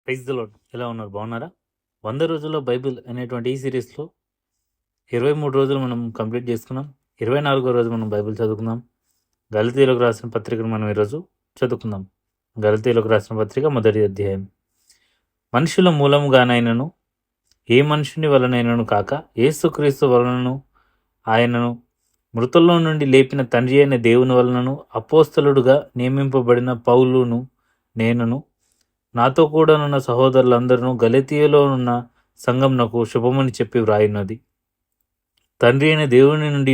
Praise the lord. ఎలా ఉన్నారు? బాగున్నారా? 100 రోజుల్లో బైబిల్ అనేటువంటి ఈ సిరీస్లో 23 రోజులు మనం కంప్లీట్ చేసుకున్నాం. 24వ రోజు మనం బైబిల్ చదువుకుందాం. గలతీయులకు రాసిన పత్రికను మనం ఈరోజు చదువుకుందాం. గలతీయులకు రాసిన పత్రిక మొదటి అధ్యాయం. మనుషుల మూలముగానైనను ఏ మనుషుని వలనైనను కాక యేసుక్రీస్తు వలనను ఆయనను మృతుల్లో నుండి లేపిన తండ్రి అయిన దేవుని వలనను అపోస్తలుడుగా నియమింపబడిన పౌలును నేనును నాతో కూడా ఉన్న సహోదరులందరూ గలతీయలో ఉన్న సంఘంనకు శుభమని చెప్పి వ్రాయినది. తండ్రి అయిన దేవుని నుండి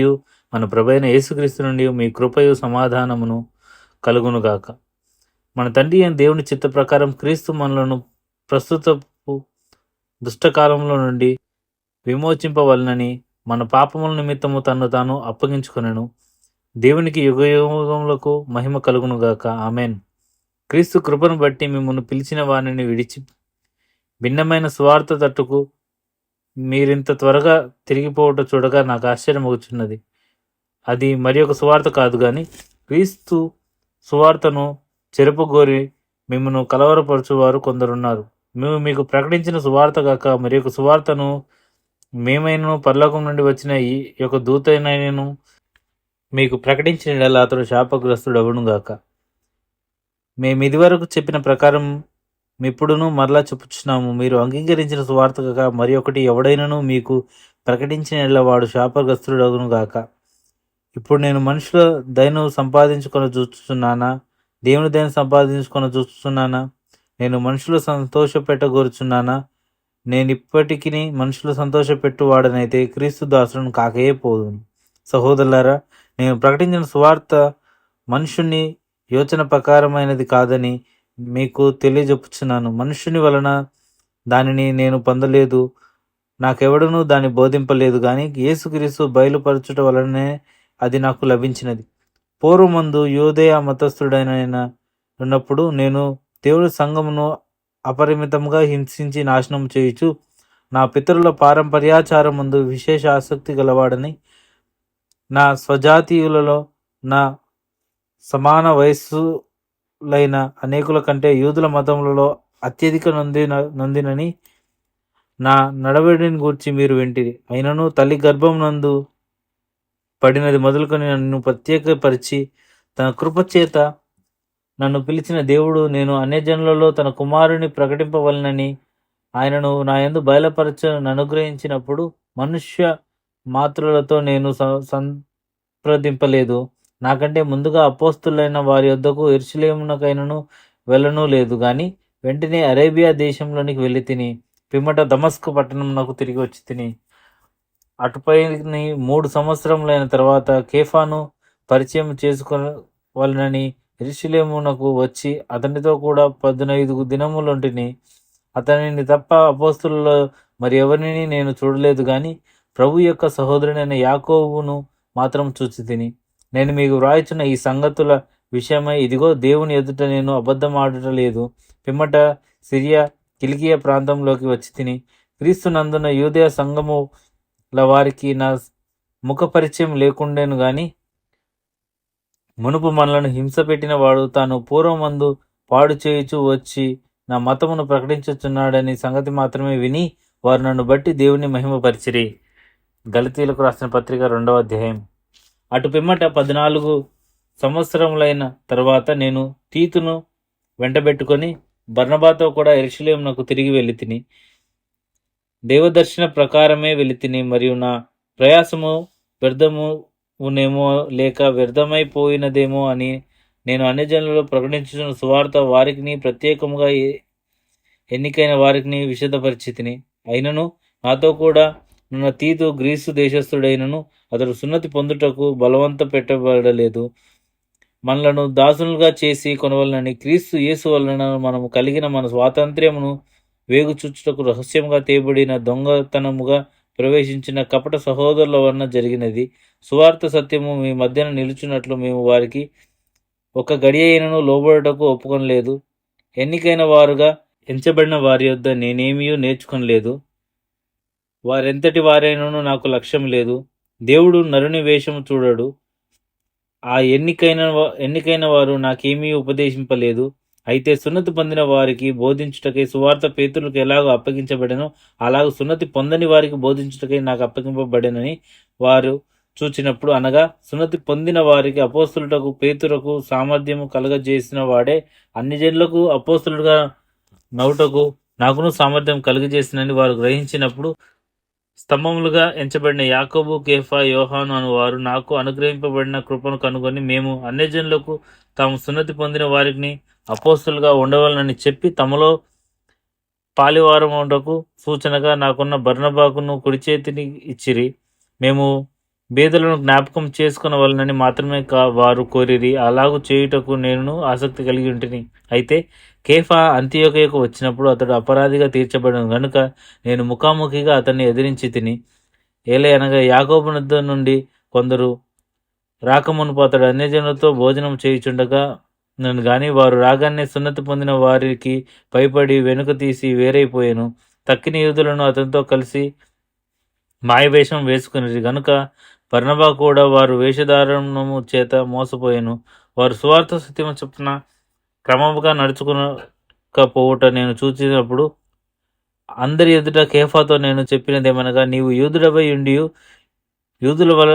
మన ప్రభైన యేసుక్రీస్తు నుండి మీ కృపయు సమాధానమును కలుగునుగాక. మన తండ్రి అయిన దేవుని చిత్త ప్రకారం క్రీస్తు మనలను ప్రస్తుతపు దుష్టకాలంలో నుండి విమోచింపవలనని మన పాపముల నిమిత్తము తను తాను అప్పగించుకొనెను. దేవునికి యుగయుగములకు మహిమ కలుగునుగాక. ఆమెన్. క్రీస్తు కృపను బట్టి మిమ్మల్ని పిలిచిన వారిని విడిచి భిన్నమైన స్వార్థ తట్టుకు మీరింత త్వరగా తిరిగిపోవటం చూడగా నాకు ఆశ్చర్యమవుతున్నది. అది మరి ఒక సువార్త కాదు కానీ క్రీస్తు సువార్తను చెరుపుగోరి మిమ్మల్ని కలవరపరచువారు కొందరున్నారు. మేము మీకు ప్రకటించిన సువార్త కాక మరి ఒక సువార్తను మేమైనను పరలోకం నుండి వచ్చిన ఈ యొక్క దూతైనను మీకు ప్రకటించిన అతడు శాపగ్రస్తుడు అవునుగాక. మేము ఇదివరకు చెప్పిన ప్రకారం ఇప్పుడును మరలా చెప్పుచున్నాము. మీరు అంగీకరించిన సువార్త కాక మరి ఒకటి ఎవడైనను మీకు ప్రకటించిన వాడు శాపగ్రస్తుడగును గాక. ఇప్పుడు నేను మనుషుల దయను సంపాదించుకొని చూస్తున్నానా, దేవుని దయను సంపాదించుకొని చూస్తున్నానా? నేను మనుషులు సంతోషపెట్టగోరుచున్నానా? నేను ఇప్పటికీ మనుషులు సంతోషపెట్టువాడనైతే క్రీస్తు దాసులను కాకయే పోదును. సహోదరులారా, నేను ప్రకటించిన సువార్త మనుషుని యోచన ప్రకారమైనది కాదని మీకు తెలియజెప్పుచున్నాను. మనుషుని వలన దానిని నేను పొందలేదు, నాకెవడనూ దాన్ని బోధింపలేదు, కానీ యేసుక్రీస్తు బయలుపరచుట వలనే అది నాకు లభించినది. పూర్వమందు యోదయ మతస్థుడైన ఉన్నప్పుడు నేను దేవుడి సంఘమును అపరిమితంగా హింసించి నాశనం చేయుచు నా పితరుల పారంపర్యాచారం ముందు విశేష ఆసక్తి గలవాడని నా స్వజాతీయులలో నా సమాన వయస్సులైన అనేకుల కంటే యూదుల మతములలో అత్యధిక నొందినని నా నడవడిని గూర్చి మీరు వింటిరి. అయినను తల్లి గర్భం నందు పడినది మొదలుకొని నన్ను ప్రత్యేకపరిచి తన కృపచేత నన్ను పిలిచిన దేవుడు నేను అన్యజనులలో తన కుమారుని ప్రకటింపవలనని ఆయనను నా యందు బయలుపరచను అనుగ్రహించినప్పుడు మనుష్య మాతృలతో నేను సంప్రదింపలేదు. నాకంటే ముందుగా అపోస్తులైన వారి యొద్దకు యెరూషలేమునకైనను వెళ్ళను లేదు, కానీ వెంటనే అరేబియా దేశంలోనికి వెళ్ళి తిని పిమ్మట దమస్కు పట్టణంనకు తిరిగి వచ్చి తిని అటుపై 3 సంవత్సరములైన తర్వాత కేఫాను పరిచయం చేసుకోవాలని యెరూషలేమునకు వచ్చి అతనితో కూడా 15 దినములుంటిని. అతనిని తప్ప అపోస్తులలో మరి ఎవరిని నేను చూడలేదు, కానీ ప్రభు యొక్క సహోదరుడైన యాకోబును మాత్రం చూచి తిని. నేను మీకు వ్రాయిచున్న ఈ సంగతుల విషయమై ఇదిగో దేవుని ఎదుట నేను అబద్ధమాడటలేదు. పిమ్మట సిరియా కిలికియా ప్రాంతంలోకి వచ్చి తిని క్రీస్తు నందున యూదయ సంఘముల వారికి నా ముఖ పరిచయం లేకుండేను, గాని మునుపు మనలను హింస పెట్టిన వాడు తాను పూర్వమందు పాడు చేయుచు వచ్చి నా మతమును ప్రకటించుచున్నాడని సంగతి మాత్రమే విని వారు నన్ను బట్టి దేవుని మహిమపరిచిరి. గలతీయులకు రాసిన పత్రిక 2వ అధ్యాయం. అటు పిమ్మట 14 సంవత్సరములైన తర్వాత నేను తీతును వెంటబెట్టుకొని బర్నబాతో కూడా యెరూషలేమునకు తిరిగి వెళ్ళి తిని దేవదర్శన ప్రకారమే వెళ్ళి తిని, మరియు నా ప్రయాసము వ్యర్థమునేమో లేక వ్యర్థమైపోయినదేమో అని నేను అన్యజనులలో ప్రకటించుచున్న సువార్త వారికి ప్రత్యేకముగా ఎన్నికైన వారికి విశదపరిచి తిని. అయినను నాతో కూడా ఉన్న తీతు గ్రీసు దేశస్థుడైనను అతడు సున్నతి పొందుటకు బలవంత పెట్టబడలేదు. మనలను దాసులుగా చేసి కొనవలనని క్రీస్తు యేసు వలన మనము కలిగిన మన స్వాతంత్ర్యమును వేగుచూచుటకు రహస్యంగా తేబడిన దొంగతనముగా ప్రవేశించిన కపట సహోదరుల వలన జరిగినది. సువార్త సత్యము మీ మధ్యన నిలుచున్నట్లు మేము వారికి ఒక గడియ అయినను లోబడుటకు ఒప్పుకొనలేదు. ఎన్నికైన వారుగా ఎంచబడిన వారి యొద్ద నేనేమీ నేర్చుకొనలేదు. వారెంతటి వారైనను నాకు లక్ష్యం లేదు. దేవుడు నరుని వేషము చూడడు. ఆ ఎన్నికైన వారు నాకేమీ ఉపదేశింపలేదు. అయితే సున్నతి పొందిన వారికి బోధించుటకై సువార్త పేతులకు ఎలాగో అప్పగించబడెనో అలాగ సున్నతి పొందని వారికి బోధించుటకై నాకు అప్పగింపబడెనని వారు చూచినప్పుడు, అనగా సున్నతి పొందిన వారికి అపోస్తులుటకు పేతురకు సామర్థ్యము కలగజేసిన వాడే అన్ని జనులకు అపోస్తులుగా నవ్వుటకు నాకును సామర్థ్యం కలుగజేసినని వారు గ్రహించినప్పుడు, స్తంభములుగా ఎంచబడిన యాకోబు, కేఫా, యోహాను అను వారు నాకు అనుగ్రహింపబడిన కృపను కనుగొని, మేము అన్యజనులకు తాము సున్నతి పొందిన వారిని అపోస్తులుగా ఉండవాలని చెప్పి తమలో పాలివారముటకు సూచనగా నాకున్న బర్నబాకును కుడి చేతిని ఇచ్చిరి. మేము బేదలను జ్ఞాపకం చేసుకునవలనని మాత్రమే వారు కోరిరి. అలాగూ చేయుటకు నేను ఆసక్తి కలిగి ఉంటిని. అయితే కేఫా అంతియోకయకు వచ్చినప్పుడు అతడు అపరాధిగా తీర్చబడిన గనుక నేను ముఖాముఖిగా అతన్ని ఎదిరించి తిని. ఏలయనగా యాకోబు వద్ద నుండి కొందరు రాకమునుపు అతడు అన్యజనులతో భోజనం చేయుచుండగా నన్ను గాని వారు రాగానే సున్నతి పొందిన వారికి భయపడి వెనుక తీసి వేరైపోయాను. తక్కిన యూదులను అతనితో కలిసి మాయవేషం వేసుకుని గనుక బర్నబా కూడా వారు వేషధారణము చేత మోసపోయాను. వారు సువార్త సత్యము చొప్పున క్రమముగా నడుచుకునకపోవుట నేను చూసినప్పుడు అందరి ఎదుట కేఫాతో నేను చెప్పినదేమనగా, నీవు యూదుడవై ఉండి యూదుల వల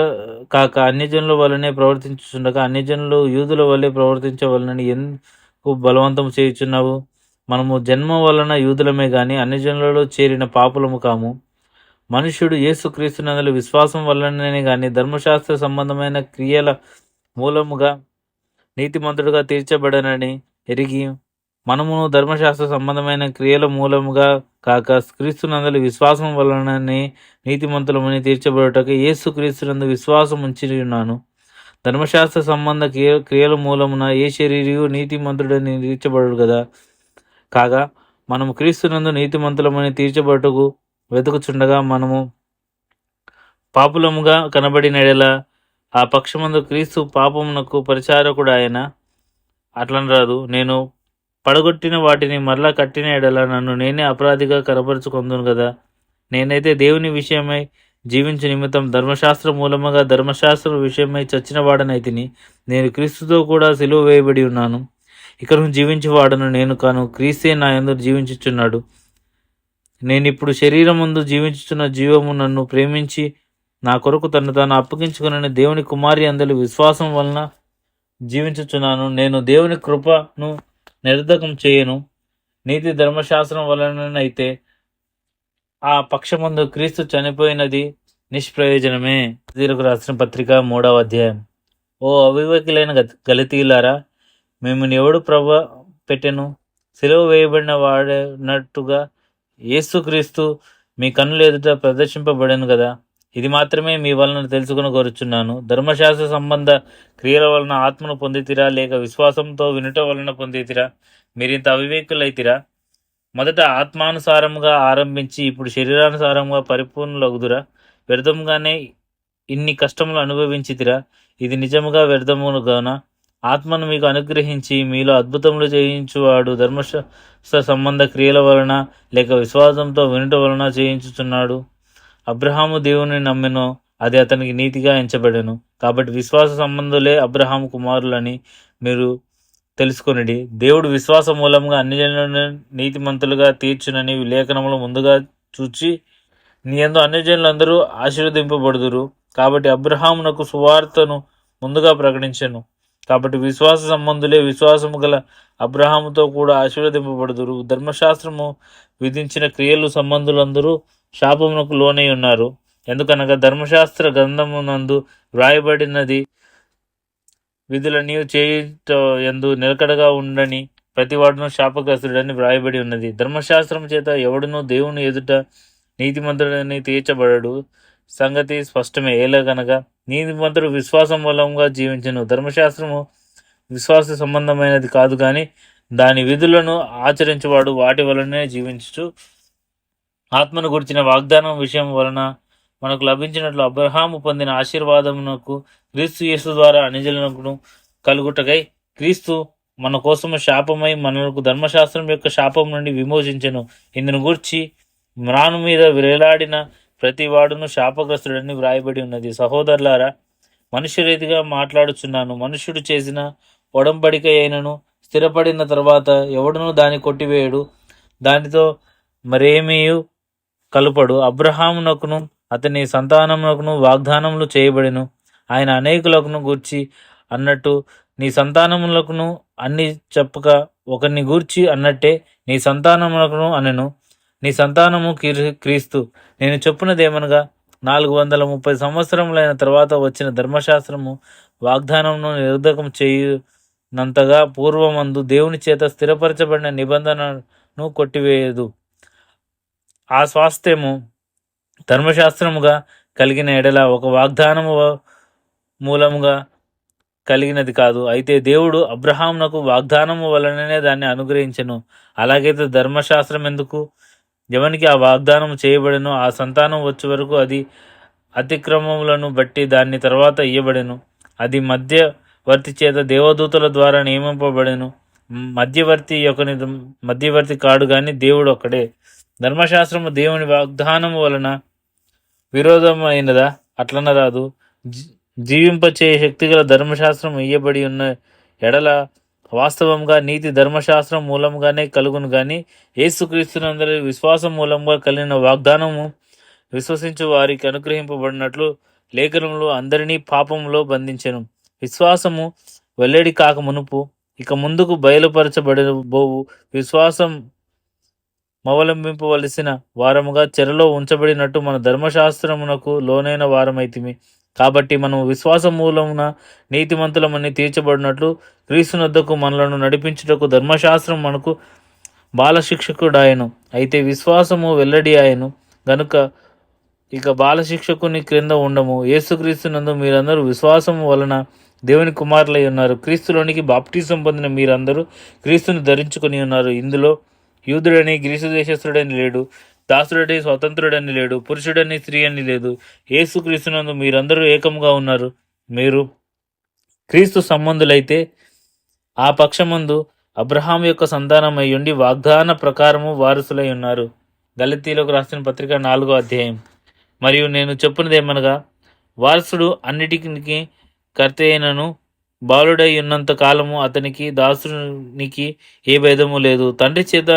కాక అన్యజనుల వలనే ప్రవర్తించుచుండగా అన్యజనులు యూదుల వలె ప్రవర్తించవలనని ఎందుకు బలవంతం చేయుచున్నావు? మనము జన్మ వలన యూదులమే గాని అన్యజనులలో చేరిన పాపులము కాము. మనుష్యుడు యేసుక్రీస్తునందు విశ్వాసం వలననే గాని ధర్మశాస్త్ర సంబంధమైన క్రియల మూలముగా నీతిమంతుడుగా తీర్చబడనని ఎరిగి, మనమును ధర్మశాస్త్ర సంబంధమైన క్రియల మూలముగా కాక క్రీస్తునందు విశ్వాసం వలననే నీతిమంతులమని తీర్చబడుటకు యేసుక్రీస్తునందు విశ్వాసం ఉంచి ఉన్నాను. ధర్మశాస్త్ర సంబంధ క్రియల మూలమున ఏ శరీరియు నీతిమంతుడని తీర్చబడు కదా. కాగా మనము క్రీస్తునందు నీతిమంతులమని తీర్చబడుటకు వెతుకుచుండగా మనము పాపులముగా కనబడిన ఎడల ఆ పక్షమందు క్రీస్తు పాపమునకు పరిచారకుడు ఆయన. అట్లనరాదు, నేను పడగొట్టిన వాటిని మరలా కట్టిన ఎడల నన్ను నేనే అపరాధిగా కనపరుచుకొందును కదా. నేనైతే దేవుని విషయమై జీవించు నిమిత్తం ధర్మశాస్త్ర మూలముగా ధర్మశాస్త్ర విషయమై చచ్చిన వాడనైతిని. నేను క్రీస్తుతో కూడా సిలువ వేయబడి ఉన్నాను. ఇకను జీవించేవాడను నేను కాను, క్రీస్తే నా యందు జీవించుచున్నాడు. నేనిప్పుడు శరీరం ముందు జీవించుచున్న జీవము నన్ను ప్రేమించి నా కొరకు తను తాను అప్పగించుకుని దేవుని కుమారి అందరి విశ్వాసం వలన జీవించుచున్నాను. నేను దేవుని కృపను నిరర్ధకం చేయను. నీతి ధర్మశాస్త్రం వలనైతే ఆ పక్షమందు క్రీస్తు చనిపోయినది నిష్ప్రయోజనమే. తీరకు రాసిన పత్రిక 3వ అధ్యాయం. ఓ అవివేకులైన గలతీయులారా, మిమ్మల్ని ఎవడు ప్రభ పెట్టెను? సిలువ వేయబడిన వాడినట్టుగా యేసుక్రీస్తు మీ కన్నుల ఎదుట ప్రదర్శింపబడను కదా. ఇది మాత్రమే మీ వలన తెలుసుకుని కోరుచున్నాను. ధర్మశాస్త్ర సంబంధ క్రియల వలన ఆత్మను పొందితిరా, లేక విశ్వాసంతో వినుట వలన పొందితిరా? మీరింత అవివేకులైతిరా. మొదట ఆత్మానుసారముగా ఆరంభించి ఇప్పుడు శరీరానుసారముగా పరిపూర్ణులగుదురా? వ్యర్థముగానే ఇన్ని కష్టములు అనుభవించితిరా. ఇది నిజముగా వ్యర్థముగానా? ఆత్మను మీకు అనుగ్రహించి మీలో అద్భుతములు చేయించువాడు ధర్మశాస్త్ర సంబంధ క్రియల వలన లేక విశ్వాసంతో వినుట వలన చేయించుచున్నాడు. అబ్రహాము దేవుని నమ్మెనో, అది అతనికి నీతిగా ఎంచబడెను. కాబట్టి విశ్వాస సంబంధులే అబ్రహాము కుమారులని మీరు తెలుసుకొనిడి. దేవుడు విశ్వాస మూలంగా అన్ని జనులను నీతిమంతులుగా తీర్చునని లేఖనములు ముందుగా చూచి, నీ యందు అన్ని జనులందరూ ఆశీర్వదింపబడుదురు. కాబట్టి అబ్రహామునకు సువార్తను ముందుగా ప్రకటించెను. కాబట్టి విశ్వాస సంబంధులే విశ్వాసము గల అబ్రహాముతో కూడా ఆశీర్వదింపబడుదురు. ధర్మశాస్త్రము విధించిన క్రియలు సంబంధులందరూ శాపమునకు లోనై ఉన్నారు. ఎందుకనగా ధర్మశాస్త్ర గ్రంథమునందు వ్రాయబడినది, విధుల నీవు చేయుట యందు నిలకడగా ఉండని ప్రతివాడును శాపగ్రస్తుడని వ్రాయబడి ఉన్నది. ధర్మశాస్త్రం చేత ఎవడునూ దేవుని ఎదుట నీతిమంతుడని తీర్చబడడు సంగతి స్పష్టమే. ఏలగనగా నీతిమంతుడు విశ్వాసం మూలంగా జీవించను. ధర్మశాస్త్రము విశ్వాస సంబంధమైనది కాదు, కానీ దాని విధులను ఆచరించేవాడు వాటి వలనే జీవించు. ఆత్మను గురించిన వాగ్దానం విషయం వలన మనకు లభించినట్లు అబ్రహాము పొందిన ఆశీర్వాదమునకు క్రీస్తు యేసు ద్వారా అన్యజనులకు కలుగుటకై క్రీస్తు మన కోసము శాపమై మనకు ధర్మశాస్త్రం యొక్క శాపం నుండి విమోచించెను. ఇందును గూర్చి మ్రాను మీద వేలాడిన ప్రతి వాడును శాపగ్రస్తుడని వ్రాయబడి ఉన్నది. సహోదరులారా, మనుష్య రీతిగా మాట్లాడుచున్నాను. మనుష్యుడు చేసిన ఒడంబడిక అయినను స్థిరపడిన తర్వాత ఎవడునూ దాన్ని కొట్టివేయడు, దానితో మరేమీయు కలుపడు. అబ్రహామునకును అతని సంతానమునకును వాగ్దానములు చేయబడెను. ఆయన అనేకులకును గూర్చి అన్నట్టు నీ సంతానములకును అన్ని చెప్పక ఒకరిని గూర్చి అన్నట్టే నీ సంతానములకును అనెను. నీ సంతానము క్రీస్తు. నేను చెప్పున్నదేమనగా 430 సంవత్సరములైన తర్వాత వచ్చిన ధర్మశాస్త్రము వాగ్దానమును నిరర్ధకం చేయునంతగా పూర్వమందు దేవుని చేత స్థిరపరచబడిన నిబంధనను కొట్టివేయదు. ఆ స్వాస్థ్యము ధర్మశాస్త్రముగా కలిగిన ఎడల ఒక వాగ్దానము మూలముగా కలిగినది కాదు. అయితే దేవుడు అబ్రహామునకు వాగ్దానము వలననే దాన్ని అనుగ్రహించెను. అలాగైతే ధర్మశాస్త్రం ఎందుకు? ఎవనికి ఆ వాగ్దానం చేయబడెను ఆ సంతానం వచ్చే వరకు అది అతిక్రమములను బట్టి దాన్ని తర్వాత ఇయ్యబడెను. అది మధ్యవర్తి చేత దేవదూతల ద్వారా నియమింపబడెను. మధ్యవర్తి కాడు గాని దేవుడు ఒక్కడే. ధర్మశాస్త్రము దేవుని వాగ్దానము వలన విరోధమైనదా? అట్లనరాదు. జీవింపచే శక్తిగల ధర్మశాస్త్రం ఇయ్యబడి ఉన్న ఎడల వాస్తవంగా నీతి ధర్మశాస్త్రం మూలంగానే కలుగును గాని యేసుక్రీస్తునందరి విశ్వాసం మూలంగా కలిగిన వాగ్దానము విశ్వసించు వారికి అనుగ్రహింపబడినట్లు లేఖనములు అందరినీ పాపములో బంధించెను. విశ్వాసము వెల్లడి కాక మునుపు ఇక ముందుకు బయలుపరచబడబోవు విశ్వాసం అవలంబింపవలసిన వారముగా చెరలో ఉంచబడినట్టు మన ధర్మశాస్త్రమునకు లోనైన వారమైతిమి. కాబట్టి మనం విశ్వాస మూలమున నీతిమంతులమని తీర్చబడినట్లు క్రీస్తునొద్దకు మనలను నడిపించుటకు ధర్మశాస్త్రం మనకు బాలశిక్షకుడాయను. అయితే విశ్వాసము వెల్లడి ఆయను గనుక ఇక బాలశిక్షకుని క్రింద ఉండము. యేసుక్రీస్తునందు మీరందరూ విశ్వాసము వలన దేవుని కుమారులై ఉన్నారు. క్రీస్తులోనికి బాప్టిజం పొందిన మీరందరూ క్రీస్తుని ధరించుకొని ఉన్నారు. ఇందులో యూదుడని గ్రీసు దేశస్థుడని లేడు, దాసుడని స్వతంత్రుడని లేడు, పురుషుడని స్త్రీ అని లేదు. యేసుక్రీస్తునందు మీరందరూ ఏకముగా ఉన్నారు. మీరు క్రీస్తు సంబంధులైతే ఆ పక్షమందు అబ్రహాం యొక్క సంతానమై ఉండి వాగ్దాన ప్రకారము వారసులై ఉన్నారు. గలతీయులకు రాసిన పత్రిక 4వ అధ్యాయం. మరియు నేను చెప్పున్నదేమనగా వారసుడు అన్నిటికీ కర్త అయినను బాలుడై ఉన్నంత కాలము అతనికి దాసునికి ఏ భేదము లేదు. తండ్రి చేత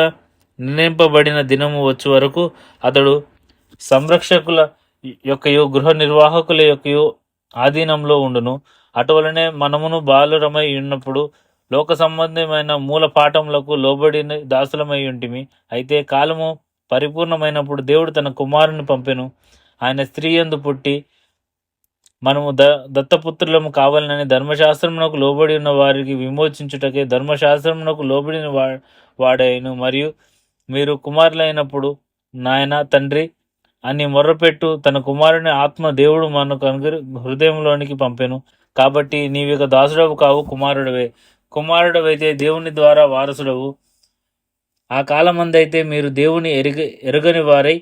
నిర్ణయింపబడిన దినము వచ్చే వరకు అతడు సంరక్షకుల యొక్కయో గృహ నిర్వాహకుల యొక్కయో ఆధీనంలో ఉండును. అటువలనే మనమును బాలురమై ఉన్నప్పుడు లోక సంబంధమైన మూల పాఠములకు లోబడిన దాసులమై ఉంటిమి. అయితే కాలము పరిపూర్ణమైనప్పుడు దేవుడు తన కుమారుని పంపెను. ఆయన స్త్రీ యందు పుట్టి మనము దత్తపుత్రులము కావాలని ధర్మశాస్త్రమునకు లోబడి ఉన్న వారికి విమోచించుటకే ధర్మశాస్త్రమునకు లోబడిన వాడైను. మరియు మీరు కుమారులైనప్పుడు నాయన తండ్రి అని మొర్రపెట్టు తన కుమారుని ఆత్మ దేవుడు మనకు హృదయంలోనికి పంపెను. కాబట్టి నీవిక దాసుడవు కావు, కుమారుడవే. కుమారుడవైతే దేవుని ద్వారా వారసుడవు. ఆ కాలమందైతే మీరు దేవుని ఎరగని వారై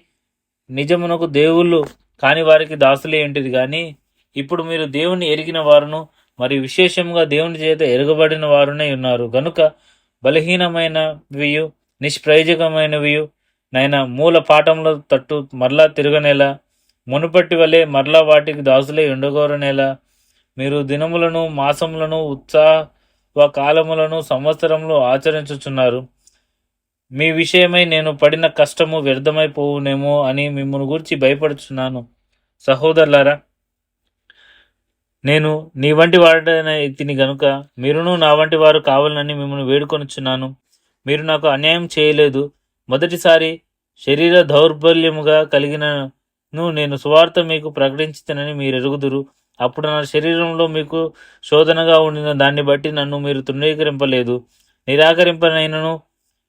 నిజమునకు దేవుళ్ళు కాని వారికి దాసులే ఉంటుంది. కానీ ఇప్పుడు మీరు దేవుని ఎరిగిన వారును మరియు విశేషంగా దేవుని చేత ఎరగబడిన వారునే ఉన్నారు. గనుక బలహీనమైనవియు నిష్ప్రయోజకమైనవియు నైనా మూల పాఠంలో తట్టు మరలా తిరగనేలా మునుపటి వలె మరలా వాటికి దాసులై ఉండగోరనేలా మీరు దినములను మాసములను ఉత్సవ కాలములను సంవత్సరములు ఆచరించుచున్నారు. మీ విషయమై నేను పడిన కష్టము వ్యర్థమైపోవునేమో అని మిమ్మల్ని గురించి భయపడుచున్నాను. సహోదరులారా, నేను నీ వంటి వాడనైతిని గనుక మీరును నా వంటి వారు కావాలని మిమ్మల్ని వేడుకొనుచున్నాను. మీరు నాకు అన్యాయం చేయలేదు. మొదటిసారి శరీర దౌర్బల్యముగా కలిగినను నేను సువార్త మీకు ప్రకటించుతానని మీరు ఎరుగుదురు. అప్పుడు నా శరీరంలో మీకు శోధనగా ఉండిన దాన్ని బట్టి నన్ను మీరు తృణీకరింపలేదు, నిరాకరింపనైనను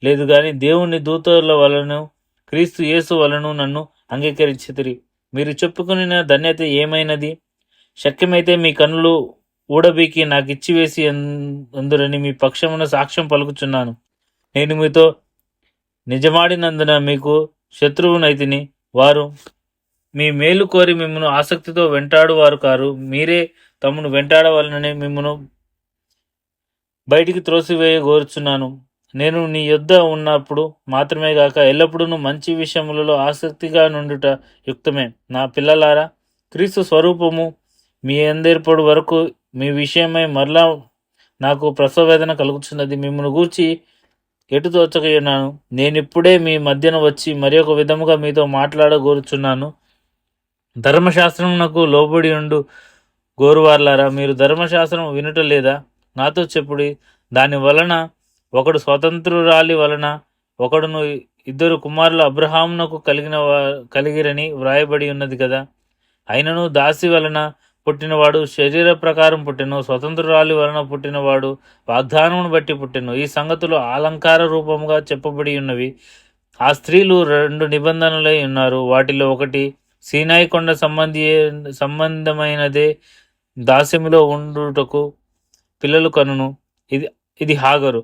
లేదు. కానీ దేవుని దూతల వలను క్రీస్తు యేసు వలను నన్ను అంగీకరించితిరి. మీరు చెప్పుకుని ధన్యత ఏమైనది? శక్యమైతే మీ కన్నులు ఊడబీకి నాకు ఇచ్చివేసి అందురని మీ పక్షమున సాక్ష్యం పలుకుచున్నాను. నేను మీతో నిజమాడినందున మీకు శత్రువునైతిని. వారు మీ మేలు కోరి మిమ్మను ఆసక్తితో వెంటాడువారు కారు, మీరే తమను వెంటాడవాలని మిమ్మను బయటికి త్రోసివేయగోరుచున్నాను. నేను నీ యొద్ద ఉన్నప్పుడు మాత్రమే గాక ఎల్లప్పుడూ మంచి విషయములలో ఆసక్తిగా నుండుట యుక్తమే. నా పిల్లలారా, క్రీస్తు స్వరూపము మీ అందరిపడు వరకు మీ విషయమై మరలా నాకు ప్రసవ వేదన కలుగుతున్నది. మిమ్మల్ని గూర్చి ఎటు తోచకయున్నాను. నేనిప్పుడే మీ మధ్యన వచ్చి మరి ఒక విధముగా మీతో మాట్లాడగోరుచున్నాను. ధర్మశాస్త్రమునకు లోబడి ఉండు గోరువార్లారా, మీరు ధర్మశాస్త్రం వినుట లేదా? నాతో చెప్పుడి. దాని వలన ఒకడు స్వతంత్రురాలి వలన ఒకడును ఇద్దరు కుమారులు అబ్రహామునకు కలిగిరని వ్రాయబడి ఉన్నది కదా. అయినను దాసి వలన పుట్టినవాడు శరీర ప్రకారం పుట్టెను, స్వతంత్రురాలి వలన పుట్టినవాడు వాగ్దానమును బట్టి పుట్టెను. ఈ సంగతులు అలంకార రూపముగా చెప్పబడి ఉన్నవి. ఆ స్త్రీలు 2 నిబంధనలై ఉన్నారు. వాటిలో ఒకటి సీనాయి కొండ సంబంధమైనదే, దాస్యములో ఉండుటకు పిల్లలు కనును. ఇది ఇది హాగరు.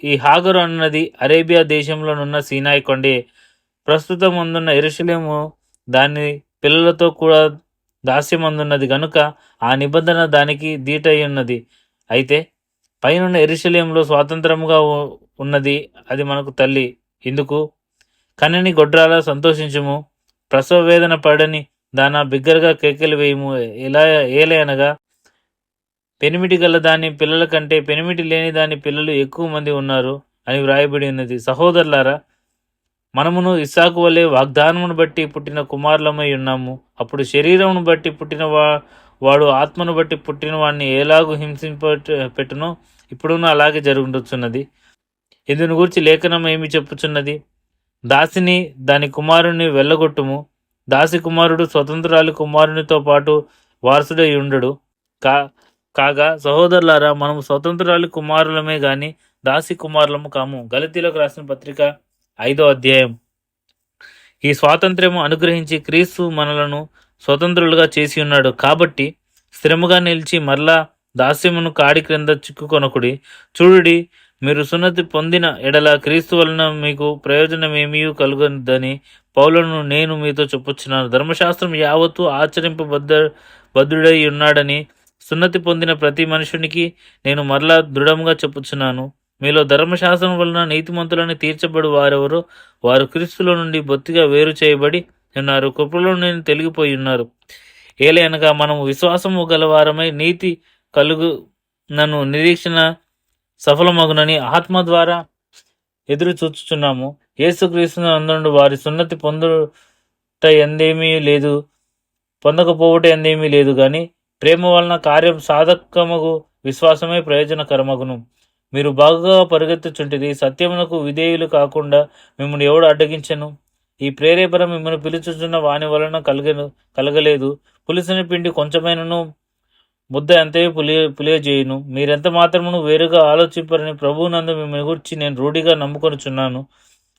ఈ హాగరు అన్నది అరేబియా దేశంలోనున్న సీనాయి కొండే. ప్రస్తుతం అందున్న యెరూషలేము దాని పిల్లలతో కూడా దాస్యమందున్నది గనుక ఆ నిబంధన దానికి దీటై ఉన్నది. అయితే పైనున్న యెరూషలేములో స్వాతంత్రముగా ఉన్నది, అది మనకు తల్లి. ఇందుకు కనని గొడ్రాల సంతోషించుము, ప్రసవ వేదన పడని దాన బిగ్గరగా కేకలు వేయము. ఏలయనగా పెనిమిటి గల దాని పిల్లల కంటే పెనిమిటి లేని దాని పిల్లలు ఎక్కువ మంది ఉన్నారు అని వ్రాయబడి ఉన్నది. సహోదరులారా, మనమును ఇస్సాకు వలె వాగ్దానమును బట్టి పుట్టిన కుమారులమై ఉన్నాము. అప్పుడు శరీరమును బట్టి పుట్టిన వాడు ఆత్మను బట్టి పుట్టిన వాడిని ఎలాగూ పెట్టునో ఇప్పుడును అలాగే జరుగుతున్నది. ఇందుని గురించి లేఖనం ఏమి చెప్పుచున్నది? దాసిని దాని కుమారుని వెళ్ళగొట్టుము. దాసి కుమారుడు స్వతంత్రాలి కుమారునితో పాటు వారసుడై ఉండడు. కాగా సహోదరులారా, మనము స్వతంత్రాలి కుమారులమే గాని దాసి కుమారులము కాము. గలతీలకు రాసిన పత్రిక 5వ అధ్యాయం. ఈ స్వాతంత్ర్యము అనుగ్రహించి క్రీస్తు మనలను స్వతంత్రులుగా చేసి ఉన్నాడు. కాబట్టి స్థిరముగా నిలిచి మరలా దాస్యమును కాడి క్రింద చిక్కుకొనకుడి. చూడుడి, మీరు సున్నతి పొందిన ఎడల క్రీస్తు వలన మీకు ప్రయోజనమేమీ కలుగదని పౌలును నేను మీతో చెప్పుచున్నాను. ధర్మశాస్త్రం యావత్తు ఆచరింపబద్ధుడై ఉన్నాడని సున్నతి పొందిన ప్రతి మనుషునికి నేను మరలా దృఢంగా చెప్పుచున్నాను. మీలో ధర్మశాస్త్రం వలన నీతిమంతులని తీర్చబడు వారెవరో వారు క్రీస్తులో నుండి బొత్తిగా వేరు చేయబడి ఉన్నారు, కృపలో నుండి తొలగిపోయి ఉన్నారు. ఏలయనగా మనము విశ్వాసము గలవారమై నీతి నన్ను నిరీక్షణ సఫలమగునని ఆత్మ ద్వారా ఎదురు చూచుచున్నాము. యేసుక్రీస్తును అందుండు వారి సున్నతి పొందకపోవట ఎందేమీ లేదు గాని ప్రేమ వలన కార్యం సాధకమగు విశ్వాసమే ప్రయోజనకరమగును. మీరు బాగా పరిగెత్తుచుంటిది, సత్యమునకు విధేయులు కాకుండా మిమ్మల్ని ఎవడు అడ్డగించెను? ఈ ప్రేరేపణ మిమ్మల్ని పిలుచుచున్న వాని వలన కలగలేదు. పులిసిన పిండి కొంచెమైనను ముద్ద ఎంతయో పులియజేయును. మీరెంత మాత్రమును వేరుగా ఆలోచింపరని ప్రభువునందు మిమ్మల్ని గురించి నేను రూఢిగా నమ్ముకొనుచున్నాను.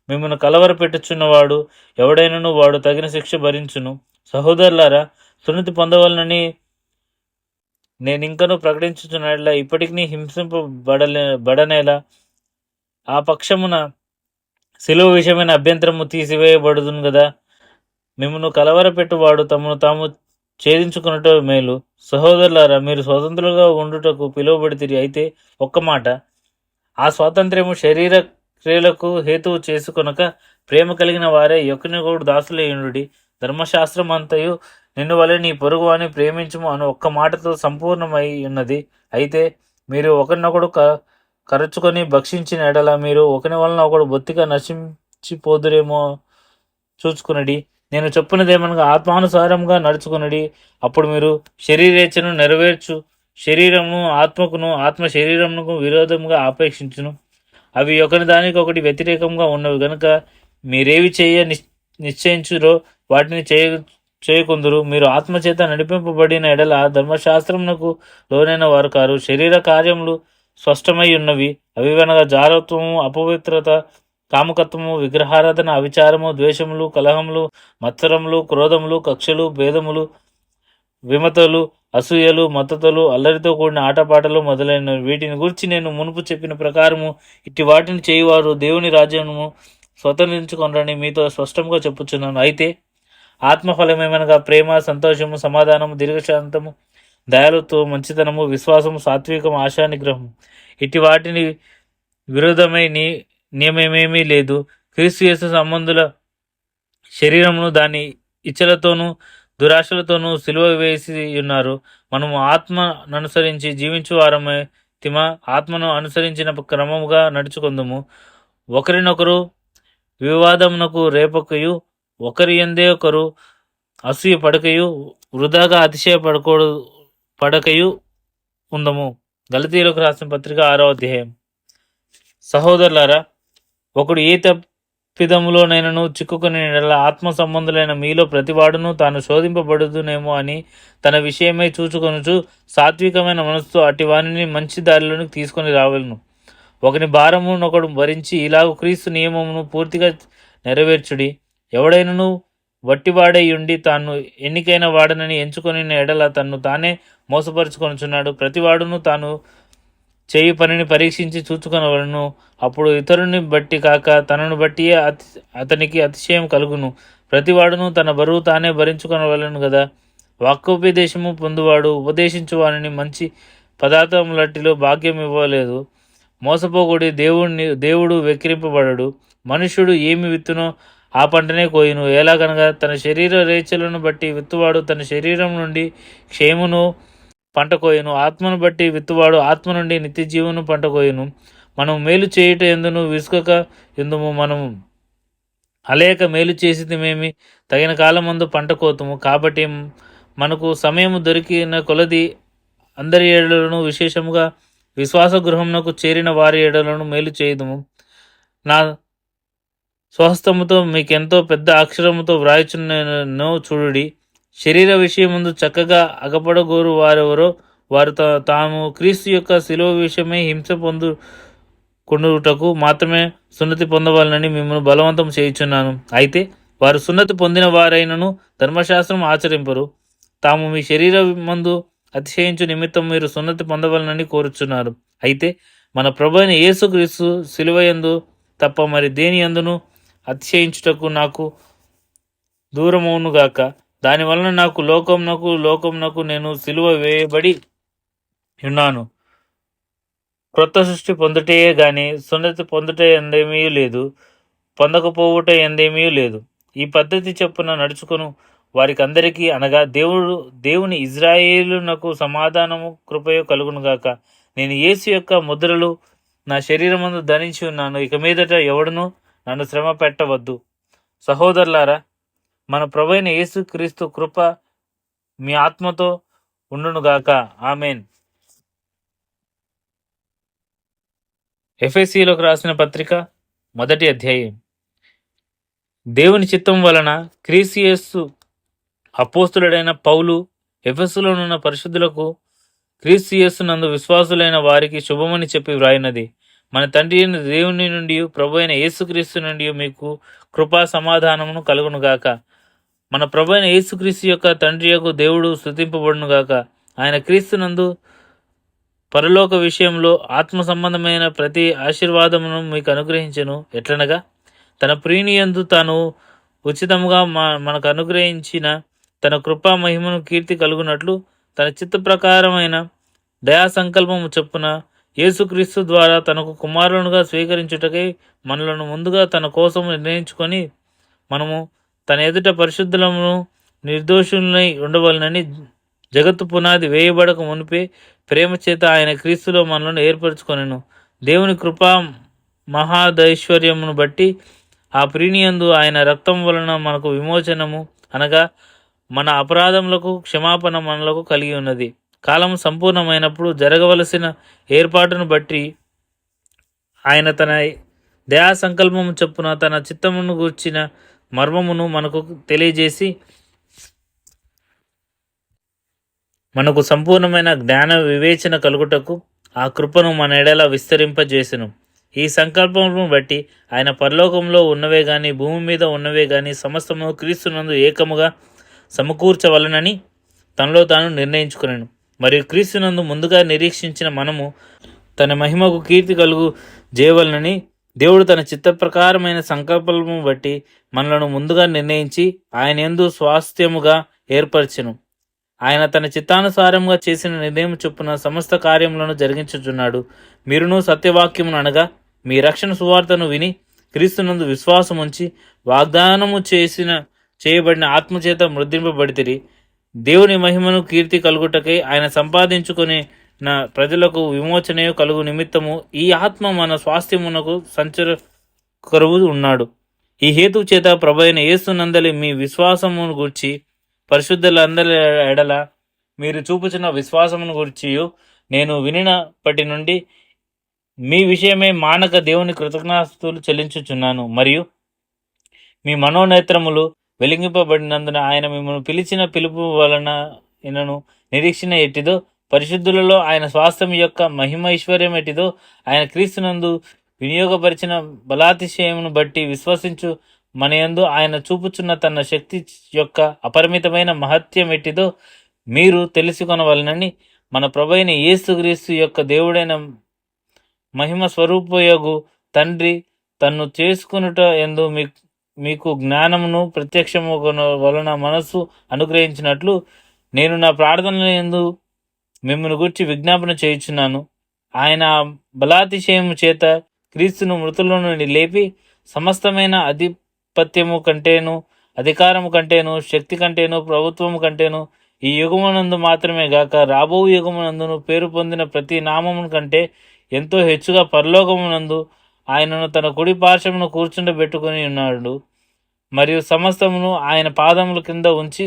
మిమ్మల్ని కలవర పెట్టుచున్నవాడు ఎవడైనను వాడు తగిన శిక్ష భరించును. సహోదరులారా, సున్నతి పొందవలనని నేనింకను ప్రకటించుచున్నట్లా ఇప్పటికీ హింసింపబడనేలా ఆ పక్షమున శిలువ విషయమైన అభ్యంతరము తీసివేయబడుదును కదా. మిమ్మల్ని కలవరపెట్టువాడు తమను తాము ఛేదించుకున్నట మేలు. సహోదరులారా, మీరు స్వతంత్రులుగా ఉండుటకు పిలువబడితిరి. అయితే ఒక్క మాట, ఆ స్వాతంత్ర్యము శరీర క్రియలకు హేతువు చేసుకొనక ప్రేమ కలిగిన వారే ఒకరినొకడు దాసులయ్యుండుడి. ధర్మశాస్త్రం అంతయు నిన్ను వలె నీ పొరుగు అని ప్రేమించుము అను ఒక్క మాటతో సంపూర్ణమై ఉన్నది. అయితే మీరు ఒకరినొకడు కరుచుకొని భక్షించిన ఎడల మీరు ఒకరి వలన ఒకడు బొత్తిగా నశించిపోదురేమో చూచుకునడి. నేను చెప్పినదేమనగా ఆత్మానుసారంగా నడుచుకునడి. అప్పుడు మీరు శరీరేచ్ఛను నెరవేర్చు. శరీరమును ఆత్మకును, ఆత్మ శరీరమునకు విరోధముగా ఆపేక్షించును. అవి ఒకరి దానికి ఒకటి వ్యతిరేకంగా ఉన్నవి గనుక మీరేవి నిశ్చయించురో వాటిని చేయకుందురు. మీరు ఆత్మచేత నడిపింపబడిన ఎడల ధర్మశాస్త్రమునకు లోనైన వారు కారు. శరీర కార్యములు స్పష్టమై ఉన్నవి. అవి అనగా జారత్వము, అపవిత్రత, కాముకత్వము, విగ్రహారాధన, అవిచారము, ద్వేషములు, కలహములు, మత్సరములు, క్రోధములు, కక్షలు, భేదములు, విమతలు, అసూయలు, మత్తతలు, అల్లరితో కూడిన ఆటపాటలు మొదలైనవి. వీటిని గురించి నేను మునుపు చెప్పిన ప్రకారము ఇట్టి వాటిని చేయువారు దేవుని రాజ్యము స్వతంత్రించుకొనరని మీతో స్పష్టంగా చెప్పుచున్నాను. అయితే ఆత్మఫలమేమనగా ప్రేమ, సంతోషము, సమాధానము, దీర్ఘశాంతము, దయాలుత్వము, మంచితనము, విశ్వాసము, సాత్వికము, ఆశానిగ్రహము. ఇట్టి వాటిని విరోధమై నియమేమీ లేదు. క్రీస్తు యేసు సంబంధుల శరీరమును దాని ఇచ్చలతోనూ దురాశలతోనూ సిలువ వేసి ఉన్నారు. మనము ఆత్మననుసరించి జీవించు వారమే తిమ ఆత్మను అనుసరించిన క్రమముగా నడుచుకుందుము. ఒకరినొకరు వివాదమునకు రేపకయు, ఒకరి యందే ఒకరు అసూయ పడకయు, వృధాగా పడకయు ఉందము. గలతీయులకు రాసిన పత్రిక 6వ అధ్యాయం. సహోదరులారా, ఒకడు ఏ తప్పిదములోనైనను చిక్కుకుని ఆత్మ సంబంధులైన మీలో ప్రతివాడును తాను శోధింపబడుదునేమో అని తన విషయమై చూచుకొనుచు సాత్వికమైన మనసుతో అట్టి వానిని మంచి దారిలోనికి తీసుకొని రావలను. ఒకని భారమునొకడు భరించి ఇలాగ క్రీస్తు నియమమును పూర్తిగా నెరవేర్చుడి. ఎవడైనను వట్టివాడైయుండి తాను ఎన్నికైన వాడనని ఎంచుకొని ఎడల తన్ను తానే మోసపరుచుకొనుచున్నాడు. ప్రతివాడును తాను చేయి పనిని పరీక్షించి చూచుకొనవలను. అప్పుడు ఇతరుని బట్టి కాక తనను బట్టియే అతనికి అతిశయం కలుగును. ప్రతివాడును తన బరువు తానే భరించుకొనవలను కదా. వాక్యోపదేశము పొందువాడు ఉపదేశించు వానిని మంచి పదార్థములట్టిలో భాగ్యం ఇవ్వలేదు. మోసపోకుడి, దేవుడు వెక్కిరింపబడడు. మనుష్యుడు ఏమి విత్తునో ఆ పంటనే కోయును. ఎలాగనగా తన శరీర రేచలను బట్టి విత్తువాడు తన శరీరం నుండి క్షేమును పంట కోయును. ఆత్మను బట్టి విత్తువాడు ఆత్మ నుండి నిత్య జీవను పంట కోయును. మనం మేలు చేయుట ఎందును విసుకక ఎందుము. మనము అలేక మేలు చేసితమేమి తగిన కాలమందు పంట కోతుము. కాబట్టి మనకు సమయము దొరికిన కొలది అందరి ఏడలను, విశేషముగా విశ్వాస గృహమునకు చేరిన వారి ఏడలను మేలు చేయుదుము. నా స్వహస్తముతో మీకెంతో పెద్ద అక్షరముతో వ్రాయిచున్నో చూడుడి. శరీర విషయముందు చక్కగా అగపడగోరు వారెవరో వారు తాము క్రీస్తు యొక్క శిలువ విషయమై హింస పొందుకొనుటకు మాత్రమే సున్నతి పొందవాలని మిమ్మల్ని బలవంతం చేయుచున్నాను. అయితే వారు సున్నతి పొందిన వారైనను ధర్మశాస్త్రం ఆచరింపరు. తాము మీ శరీర మందు అతిశయించు నిమిత్తం మీరు సున్నతి పొందవాలని కోరుచున్నారు. అయితే మన ప్రభు అయిన యేసుక్రీస్తు శిలువయందు తప్ప మరి దేని యందును అతిశయించుటకు నాకు దూరమవునుగాక. దానివలన నాకు లోకమునకు నేను సిలువ వేయబడి ఉన్నాను. క్రొత్త సృష్టి పొందుటయే గాని సున్నతి పొందుట ఎందేమీ లేదు, పొందకపోవుట ఎందేమీ లేదు. ఈ పద్ధతి చొప్పున నడుచుకును వారికి అందరికీ అనగా దేవుని ఇజ్రాయేలునకు సమాధానము కృపయో కలుగునుగాక. నేను యేసు యొక్క ముద్రలు నా శరీరమందు ధరించి ఉన్నాను. ఇక మీదట ఎవడును నన్ను శ్రమ పెట్టవద్దు. సహోదరులారా, మన ప్రభువైన యేసు క్రీస్తు కృప మీ ఆత్మతో ఉండునుగాక. ఆమెన్. ఎఫెసీయులకు రాసిన పత్రిక 1వ అధ్యాయం. దేవుని చిత్తం వలన క్రీస్తు యేసు అపోస్తులుడైన పౌలు ఎఫెసులోనున్న పరిశుద్ధులకు క్రీస్తు యేసునందు విశ్వాసులైన వారికి శుభమని చెప్పి వ్రాయినది. మన తండ్రి అయిన దేవుని నుండి ప్రభు అయిన యేసుక్రీస్తు నుండి మీకు కృపా సమాధానమును కలుగునుగాక. మన ప్రభు అయిన యేసుక్రీస్తు యొక్క తండ్రి యొక్క దేవుడు స్తుతింపబడునుగాక. ఆయన క్రీస్తునందు పరలోక విషయంలో ఆత్మ సంబంధమైన ప్రతి ఆశీర్వాదమును మీకు అనుగ్రహించెను. ఎట్లనగా తన ప్రీనియందు తాను ఉచితముగా మనకు అనుగ్రహించిన తన కృపా మహిమను కీర్తి కలుగునట్లు తన చిత్త ప్రకారమైన దయా సంకల్పము చొప్పున యేసుక్రీస్తు ద్వారా తనకు కుమారులుగా స్వీకరించుటకై మనలను ముందుగా తన కోసం నిర్ణయించుకొని మనము తన ఎదుట పరిశుద్ధులను నిర్దోషులై ఉండవలనని జగత్తు పునాది వేయబడక మునిపే ప్రేమ చేత ఆయన క్రీస్తులో మనలను ఏర్పరచుకొనెను. దేవుని కృపా మహాదైశ్వర్యమును బట్టి ఆ ప్రీనియందు ఆయన రక్తం వలన మనకు విమోచనము అనగా మన అపరాధములకు క్షమాపణ మనలకు కలిగి ఉన్నది. కాలం సంపూర్ణమైనప్పుడు జరగవలసిన ఏర్పాటును బట్టి ఆయన తన దయా సంకల్పము చొప్పున తన చిత్తమును గూర్చిన మర్మమును మనకు తెలియజేసి మనకు సంపూర్ణమైన జ్ఞాన వివేచన కలుగుటకు ఆ కృపను మన ఎడల విస్తరింపజేసెను. ఈ సంకల్పమును బట్టి ఆయన పరలోకంలో ఉన్నవే గాని భూమి మీద ఉన్నవే గాని సమస్తము క్రీస్తునందు ఏకముగా సమకూర్చవలనని తనలో తాను నిర్ణయించుకున్నాను. మరియు క్రీస్తునందు ముందుగా నిరీక్షించిన మనము తన మహిమకు కీర్తి కలుగు చేయవలనని దేవుడు తన చిత్త ప్రకారమైన సంకల్పము బట్టి మనలను ముందుగా నిర్ణయించి ఆయన యందు స్వాస్థ్యముగా ఏర్పరచెను. ఆయన తన చిత్తానుసారంగా చేసిన నిర్ణయం చొప్పున సమస్త కార్యములను జరిగించుచున్నాడు. మీరును సత్యవాక్యమును అనగా మీ రక్షణ సువార్తను విని క్రీస్తునందు విశ్వాసముంచి వాగ్దానము చేయబడిన ఆత్మచేత ముద్రింపబడితిరి. దేవుని మహిమను కీర్తి కలుగుటకై ఆయన సంపాదించుకొని నా ప్రజలకు విమోచనయు కలుగు నిమిత్తము ఈ ఆత్మ మన స్వాస్థ్యమునకు సంచర కరువు ఉన్నాడు. ఈ హేతు చేత ప్రభైన యేసునందలి మీ విశ్వాసమును గూర్చి పరిశుద్ధులందరి ఎడల మీరు చూపుచున్న విశ్వాసమును గూర్చి నేను వినినప్పటి నుండి మీ విషయమే మానక దేవుని కృతజ్ఞాస్తులు చెల్లించుచున్నాను. మరియు మీ మనోనేత్రములు వెలిగింపబడినందున ఆయన మిమ్మల్ని పిలిచిన పిలుపు వలన ఈయనను నిరీక్షణ ఎట్టిదో, పరిశుద్ధులలో ఆయన స్వాస్థ్యం యొక్క మహిమైశ్వర్యం ఎట్టిదో, ఆయన క్రీస్తునందు వినియోగపరిచిన బలాతిశయమును బట్టి విశ్వసించు మనయందు ఆయన చూపుచున్న తన శక్తి యొక్క అపరిమితమైన మహత్యం ఎట్టిదో మీరు తెలుసుకొనవలనని మన ప్రభైన యేసుక్రీస్తు యొక్క దేవుడైన మహిమ స్వరూపయోగు తండ్రి తన్ను చేసుకునుట ఎందు మీకు జ్ఞానమును ప్రత్యక్షము వలన మనస్సు అనుగ్రహించినట్లు నేను నా ప్రార్థనల యందు మిమ్మల్ని గురించి విజ్ఞాపన చేయుచున్నాను. ఆయన బలాతిశయము చేత క్రీస్తును మృతుల నుండి లేపి సమస్తమైన ఆధిపత్యము కంటేను, అధికారము కంటేను, శక్తి కంటేను, ప్రభుత్వము కంటేను ఈ యుగమునందు మాత్రమే గాక రాబో యుగమునందును పేరు పొందిన ప్రతి నామము కంటే ఎంతో హెచ్చుగా పరలోకమునందు ఆయనను తన కుడి పార్శ్వమును కూర్చుండబెట్టుకుని ఉన్నాడు. మరియు సమస్తమును ఆయన పాదముల కింద ఉంచి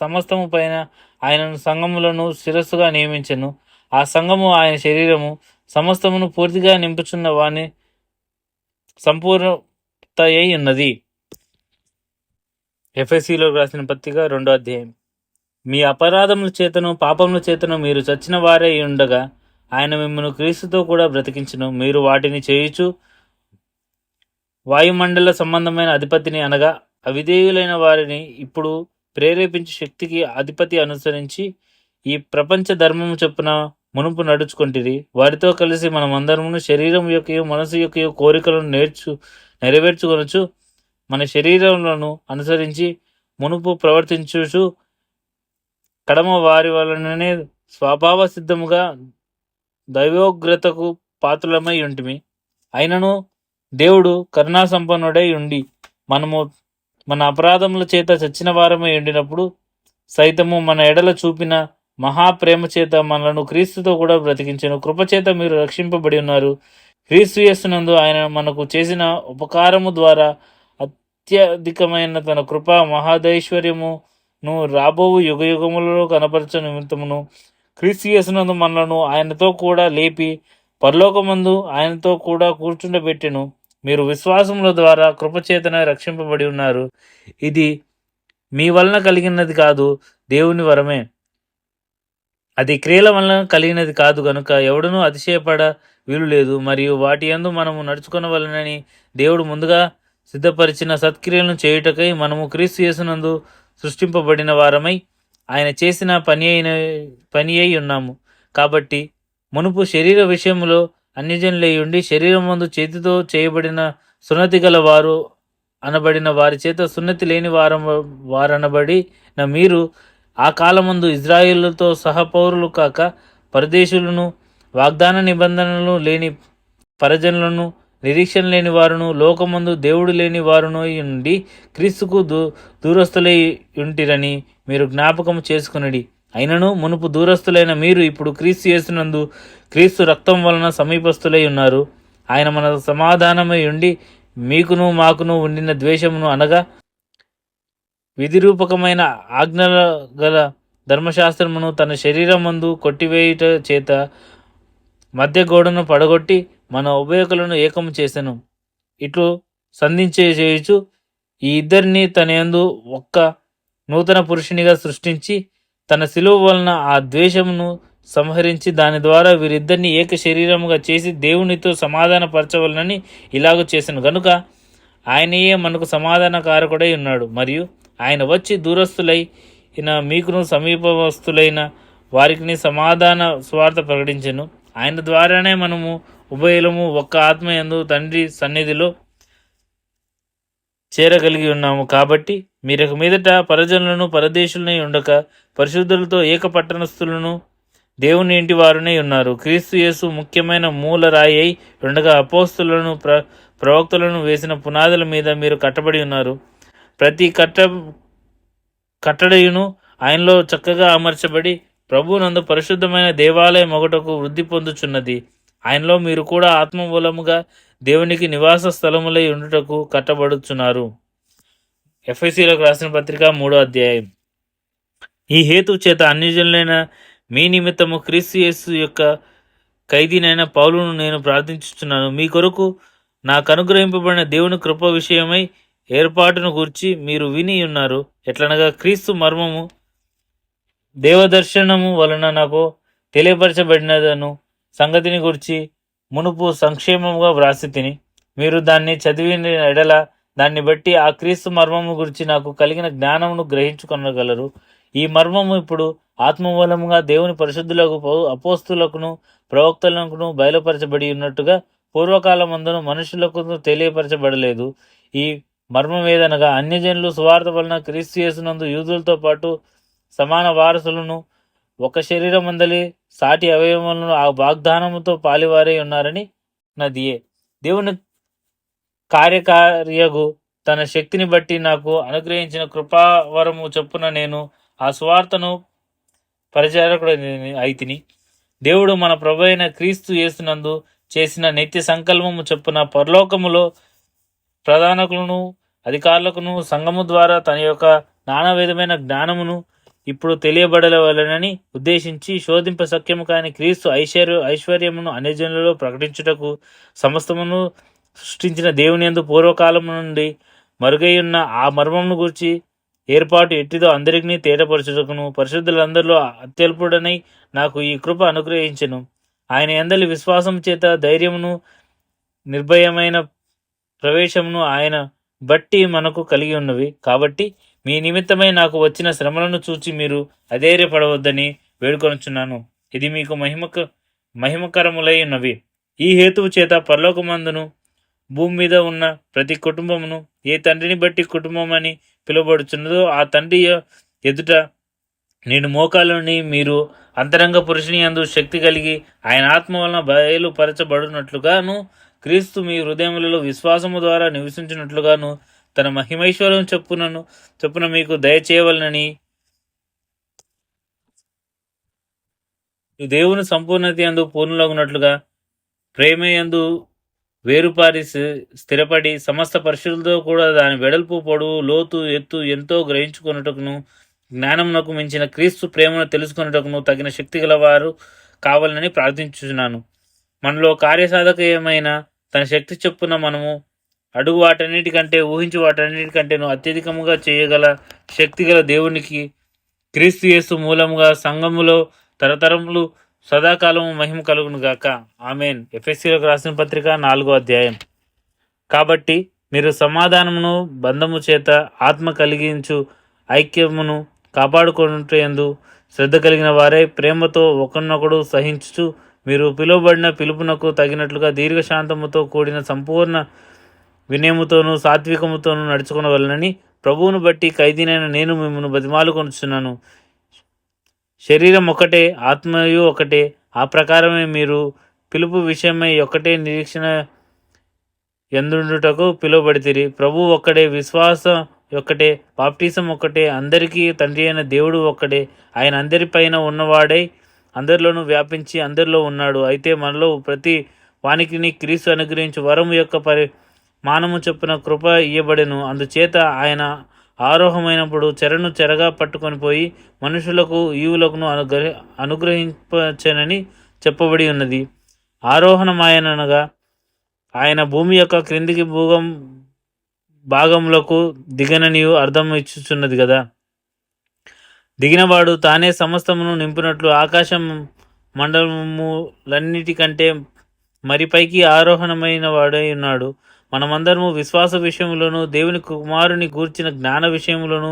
సమస్తము పైన ఆయనను సంఘములను శిరస్సుగా నియమించెను. ఆ సంఘము ఆయన శరీరము. సమస్తమును పూర్తిగా నింపుచున్న వాని సంపూర్ణతయై ఉన్నది. ఎఫెసీలో రాసిన పత్రిక 2వ అధ్యాయం. మీ అపరాధముల చేతను పాపముల చేతను మీరు చచ్చిన వారే ఉండగా ఆయన మిమ్మల్ని క్రీస్తుతో కూడా బ్రతికించును. మీరు వాటిని చేయుచు వాయుమండల సంబంధమైన అధిపతిని అనగా అవిధేయులైన వారిని ఇప్పుడు ప్రేరేపించే శక్తికి అధిపతి అనుసరించి ఈ ప్రపంచ ధర్మము చొప్పున మునుపు నడుచుకుంటుంది. వారితో కలిసి మనమందరము శరీరం యొక్క మనసు యొక్క కోరికలను నెరవేర్చుకొనొచ్చు మన శరీరములను అనుసరించి మునుపు ప్రవర్తించుచు కడమ వారి వలననే స్వభావ సిద్ధముగా దైవోగ్రతకు పాత్రలమై ఉంటిమి. అయినను దేవుడు కరుణా సంపన్నుడై ఉండి మనము మన అపరాధముల చేత చచ్చిన వారమై ఉండినప్పుడు సైతము మన ఎడల చూపిన మహాప్రేమ చేత మనలను క్రీస్తుతో కూడా బ్రతికించెను. కృపచేత మీరు రక్షింపబడి ఉన్నారు. క్రీస్తు యేసునందు ఆయన మనకు చేసిన ఉపకారము ద్వారా అత్యధికమైన తన కృప మహాదైశ్వర్యమును రాబోవు యుగయుగములలో కనపరచ నిమిత్తమును క్రీస్తు యేసునందు మనలను ఆయనతో కూడా లేపి పరలోకమందు ఆయనతో కూడా కూర్చుండబెట్టెను. మీరు విశ్వాసముల ద్వారా కృపచేతన రక్షింపబడి ఉన్నారు. ఇది మీ వలన కలిగినది కాదు, దేవుని వరమే. అది క్రియల వలన కలిగినది కాదు గనుక ఎవడునూ అతిశయపడ వీలు లేదు. మరియు వాటి యందు మనము నడుచుకొనవలనని దేవుడు ముందుగా సిద్ధపరిచిన సత్క్రియలను చేయుటకై మనము క్రీస్తు యేసునందు సృష్టింపబడిన వారమై ఆయన చేసిన పని అయి ఉన్నాము. కాబట్టి మునుపు శరీర విషయంలో అన్యజనులై ఉండి శరీరం ముందు చేతితో చేయబడిన సున్నతి గల వారు అనబడిన వారి చేత సున్నతి లేని వారనబడిన మీరు ఆ కాలమందు ఇజ్రాయేలుతో సహపౌరులు కాక పరదేశులను, వాగ్దాన నిబంధనలు లేని పరజనులను, నిరీక్షణ లేని వారును, లోకమందు దేవుడు లేని వారును ఉండి క్రీస్తుకు దూరస్తులై ఉంటిరని మీరు జ్ఞాపకం చేసుకునడి. అయినను మునుపు దూరస్తులైన మీరు ఇప్పుడు క్రీస్తు యేసునందు క్రీస్తు రక్తం వలన సమీపస్తులై ఉన్నారు. ఆయన మన సమాధానమై ఉండి మీకును మాకును ఉండిన ద్వేషమును అనగా విధిరూపకమైన ఆజ్ఞల గల ధర్మశాస్త్రమును తన శరీరం ముందు కొట్టివేయుట చేత మధ్య గోడను పడగొట్టి మన ఉభయకులను ఏకము చేసెను. ఇట్లు సంధించేయచ్చు ఈ ఇద్దరిని తన యందు ఒక్క నూతన పురుషునిగా సృష్టించి తన శిలువ వలన ఆ ద్వేషమును సంహరించి దాని ద్వారా వీరిద్దరిని ఏక శరీరముగా చేసి దేవునితో సమాధాన పరచవలనని ఇలాగ చేసెను. గనుక ఆయనయే మనకు సమాధానకారకుడై ఉన్నాడు. మరియు ఆయన వచ్చి దూరస్తులైన మీకును సమీపస్తులైన వారికి సమాధాన స్వార్థ ప్రకటించెను. ఆయన ద్వారానే మనము ఉభయలము ఒక్క ఆత్మ యందు తండ్రి సన్నిధిలో చేరగలిగి ఉన్నాము. కాబట్టి మీరు మీదట పరజనులను పరదేశులనై ఉండక పరిశుద్ధులతో ఏక పట్టణస్థులను దేవుని ఇంటి వారునే ఉన్నారు. క్రీస్తు యేసు ముఖ్యమైన మూల రాయి అయి ఉండగా అపోస్తులను ప్రవక్తలను వేసిన పునాదుల మీద మీరు కట్టబడి ఉన్నారు. ప్రతి కట్టడయును ఆయనలో చక్కగా అమర్చబడి ప్రభువునందు పరిశుద్ధమైన దేవాలయం ఒకటకు వృద్ధి పొందుచున్నది. ఆయనలో మీరు కూడా ఆత్మ మూలముగా దేవునికి నివాస స్థలములై ఉండుటకు కట్టబడుచున్నారు. ఎఫెసీయులకు రాసిన పత్రిక 3వ అధ్యాయం. ఈ హేతు చేత అన్యజనులైన మీ నిమిత్తము క్రీస్తు యేసు యొక్క ఖైదీనైన పౌలును నేను ప్రార్థించుచున్నాను. మీ కొరకు నాకు అనుగ్రహింపబడిన దేవుని కృప విషయమై ఏర్పాటును గూర్చి మీరు విని ఉన్నారు. ఎట్లనగా క్రీస్తు మర్మము దేవదర్శనము వలన నాకు తెలియపరచబడినదను సంగతిని గురించి మునుపు సంక్షేమముగా వ్రాసి తిని, మీరు దాన్ని చదివిన ఎడల దాన్ని బట్టి ఆ క్రీస్తు మర్మము గురించి నాకు కలిగిన జ్ఞానమును గ్రహించుకొనగలరు. ఈ మర్మము ఇప్పుడు ఆత్మమూలముగా దేవుని పరిశుద్ధులకు అపోస్తులకును ప్రవక్తలకును బయలుపరచబడి ఉన్నట్టుగా పూర్వకాలమందును మనుషులకు తెలియపరచబడలేదు. ఈ మర్మం ఏదనగా అన్యజనులు సువార్త వలన క్రీస్తు యేసునందు యూదులతో పాటు సమాన వారసులను, ఒక శరీరమందలి సాటి అవయవములను ఆ వాగ్దానముతో పాలివారై ఉన్నారని నదియే. దేవుని కార్యకార్యగు తన శక్తిని బట్టి నాకు అనుగ్రహించిన కృపావరము చొప్పున నేను ఆ సువార్తను పరిచారకుడు అయితిని. దేవుడు మన ప్రభు అయిన క్రీస్తు యేసునందు చేసిన నిత్య సంకల్పము చొప్పున పరలోకములో ప్రధానకులను అధికారులకును సంఘము ద్వారా తన యొక్క నానా విధమైన జ్ఞానమును ఇప్పుడు తెలియబడవలనని ఉద్దేశించి శోధింప సఖ్యము కాని క్రీస్తు ఐశ్వర్యమును అన్యజనులలో ప్రకటించుటకు సమస్తమును సృష్టించిన దేవుని యందు పూర్వకాలము నుండి మరుగైయున్న ఆ మర్మమును గురించి ఏర్పాటు ఎట్టిదో అందరికీ తేటపరచుటకును పరిశుద్ధులందరిలో అత్యల్పుడనై నాకు ఈ కృప అనుగ్రహించెను. ఆయన యందలి విశ్వాసం చేత ధైర్యమును నిర్భయమైన ప్రవేశమును ఆయన బట్టి మనకు కలిగి ఉన్నవి. కాబట్టి మీ నిమిత్తమై నాకు వచ్చిన శ్రమలను చూచి మీరు అధైర్యపడవద్దని వేడుకొనుచున్నాను. ఇది మీకు మహిమకరములై ఉన్నవి. ఈ హేతువు చేత పరలోకమందును భూమి మీద ఉన్న ప్రతి కుటుంబమును ఏ తండ్రిని బట్టి కుటుంబం అని పిలువబడుచున్నదో ఆ తండ్రి ఎదుట నేను మోకాలని మీరు అంతరంగ పురుషుని యందు శక్తి కలిగి ఆయన ఆత్మ వలన బయలుపరచబడినట్లుగాను క్రీస్తు మీ హృదయములలో విశ్వాసము ద్వారా నివసించినట్లుగాను తన మహిమైశ్వర్యం చొప్పున మీకు దయచేయవలనని దేవుని సంపూర్ణత యందు పూర్ణులగునట్లుగా ప్రేమయందు వేరుపారి స్థిరపడి సమస్త పరిశుద్ధులతో కూడా దాని వెడల్పు, పొడవు, లోతు, ఎత్తు ఎంతో గ్రహించుకొనుటకును జ్ఞానమునకు మించిన క్రీస్తు ప్రేమను తెలుసుకొనుటకును తగిన శక్తి గలవారు కావాలని ప్రార్థించుచున్నాను. మనలో కార్యసాధకమైన తన శక్తి చొప్పున మనము అడుగు వాటన్నిటికంటే ఊహించు వాటన్నిటికంటేను అత్యధికముగా చేయగల శక్తి గల దేవునికి క్రీస్తు యేసు మూలముగా సంఘములో తరతరములు సదాకాలము మహిమ కలుగును గాక. ఆమెన్. ఎఫెసీయులకు రాసిన పత్రిక 4వ అధ్యాయం. కాబట్టి మీరు సమాధానమును బంధము చేత ఆత్మ కలిగించు ఐక్యమును కాపాడుకొనుటయందు శ్రద్ధ కలిగిన వారై ప్రేమతో ఒకరినొకడు సహించుచు మీరు పిలువబడిన పిలుపునకు తగినట్లుగా దీర్ఘశాంతముతో కూడిన సంపూర్ణ వినయముతోనూ సాత్వికముతోనూ నడుచుకునవలనని ప్రభువును బట్టి ఖైదీనైన నేను మిమ్మల్ని బతిమాలుకొనుచున్నాను. శరీరం ఒకటే, ఆత్మయు ఒకటే. ఆ ప్రకారమే మీరు పిలుపు విషయమై ఒకటే నిరీక్షణ ఎందుటకు పిలువబడితిరి. ప్రభువు ఒక్కడే, విశ్వాసం ఒక్కటే, బాప్టిజం ఒక్కటే, అందరికీ తండ్రి అయిన దేవుడు ఒక్కడే. ఆయన అందరిపైన ఉన్నవాడై అందరిలోనూ వ్యాపించి అందరిలో ఉన్నాడు. అయితే మనలో ప్రతి వానికి క్రీస్తు అనుగ్రహించి వరము యొక్క మానము చొప్పున కృప ఇయ్యబడెను. అందుచేత ఆయన ఆరోహమైనప్పుడు చెరను చెరగా పట్టుకొని పోయి మనుషులకు ఈవులకును అనుగ్రహించనని చెప్పబడి ఉన్నది. ఆరోహణమాయనగా ఆయన భూమి యొక్క క్రిందికి భాగములకు దిగననియు అర్థం ఇచ్చుచున్నది కదా. దిగినవాడు తానే సమస్తమును నింపినట్లు ఆకాశం మండలములన్నిటికంటే మరి పైకి ఆరోహణమైన వాడై ఉన్నాడు. మనమందరము విశ్వాస విషయములను దేవుని కుమారుని గూర్చిన జ్ఞాన విషయములను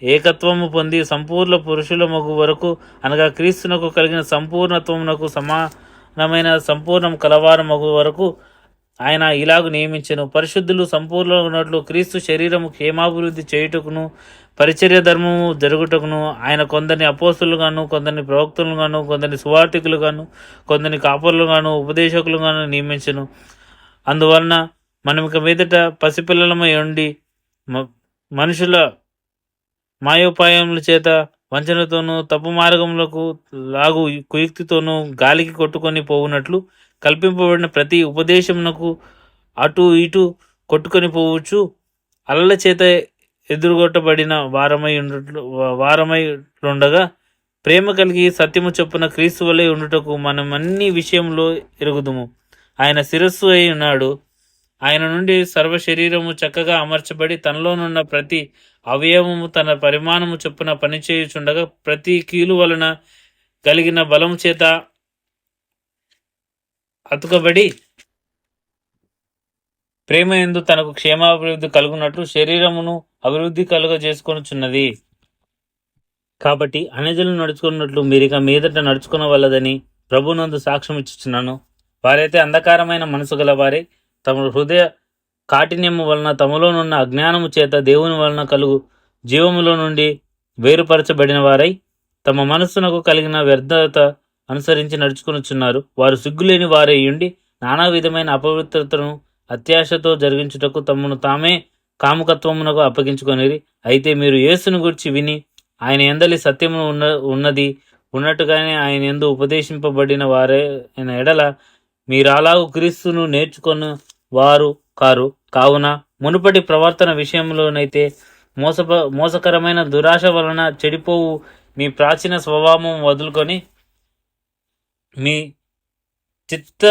ఏకత్వము పొంది సంపూర్ణ పురుషుల మగు వరకు అనగా క్రీస్తునకు కలిగిన సంపూర్ణత్వమునకు సమానమైన సంపూర్ణం కలవార మగు వరకు ఆయన ఇలాగు నియమించెను. పరిశుద్ధులు సంపూర్ణున్నట్లు క్రీస్తు శరీరము క్షేమాభివృద్ధి చేయుటకును పరిచర్య ధర్మము జరుగుటకును ఆయన కొందరిని అపోస్తులుగాను, కొందరిని ప్రవక్తలుగాను, కొందరిని సువార్థికులుగాను, కొందరిని కాపరులుగాను, ఉపదేశకులుగాను నియమించెను. అందువలన మనం ఇక మీదట పసిపిల్లలమై ఉండి మనుషుల మాయోపాయముల చేత వంచనతోనూ తప్పు మార్గములకు లాగు కుయుక్తితోనూ గాలికి కొట్టుకొని పోవునట్లు కల్పింపబడిన ప్రతి ఉపదేశమునకు అటు ఇటు కొట్టుకొని పోవచ్చు అలల చేత ఎదురుగొట్టబడిన వారమై ఉండగా ప్రేమ కలిగి సత్యము చొప్పున క్రీస్తు వలె ఉండుటకు మనం అన్ని విషయంలో ఎరుగుదుము. ఆయన శిరస్సు అయి ఉన్నాడు. ఆయన నుండి సర్వ శరీరము చక్కగా అమర్చబడి తనలోనున్న ప్రతి అవయవము తన పరిమాణము చొప్పున పనిచేయుచుండగా ప్రతి కీలు వలన కలిగిన బలము చేత అతుకబడి ప్రేమ యందు తనకు క్షేమాభివృద్ధి కలుగునట్లు శరీరమును అభివృద్ధి కలుగజేసుకొనుచున్నది. కాబట్టి అన్యజనులు నడుచుకున్నట్లు మీరిక మీదట నడుచుకునవలదని ప్రభునందు సాక్ష్యం ఇచ్చుచున్నాను. వారైతే అంధకారమైన మనసు గల వారే తమ హృదయ కాఠిన్యము వలన తమలోనున్న అజ్ఞానము చేత దేవుని వలన కలుగు జీవములో నుండి వేరుపరచబడిన వారై తమ మనస్సునకు కలిగిన వ్యర్థత అనుసరించి నడుచుకునుచున్నారు. వారు సిగ్గులేని వారై ఉండి నానా విధమైన అపవిత్రతను అత్యాశతో జరిగించుటకు తమను తామే కాముకత్వమునకు అప్పగించుకొనిరి. అయితే మీరు యేసును గురించి విని ఆయన యందలి సత్యము ఉన్నట్టుగానే ఆయన యందు ఉపదేశింపబడిన వారైన ఎడల మీరలాగు క్రీస్తును నేర్చుకొని వారు కారు. కావున మునుపటి ప్రవర్తన విషయంలోనైతే మోసకరమైన దురాశ వలన చెడిపోవు మీ ప్రాచీన స్వభావం వదులుకొని మీ చిత్త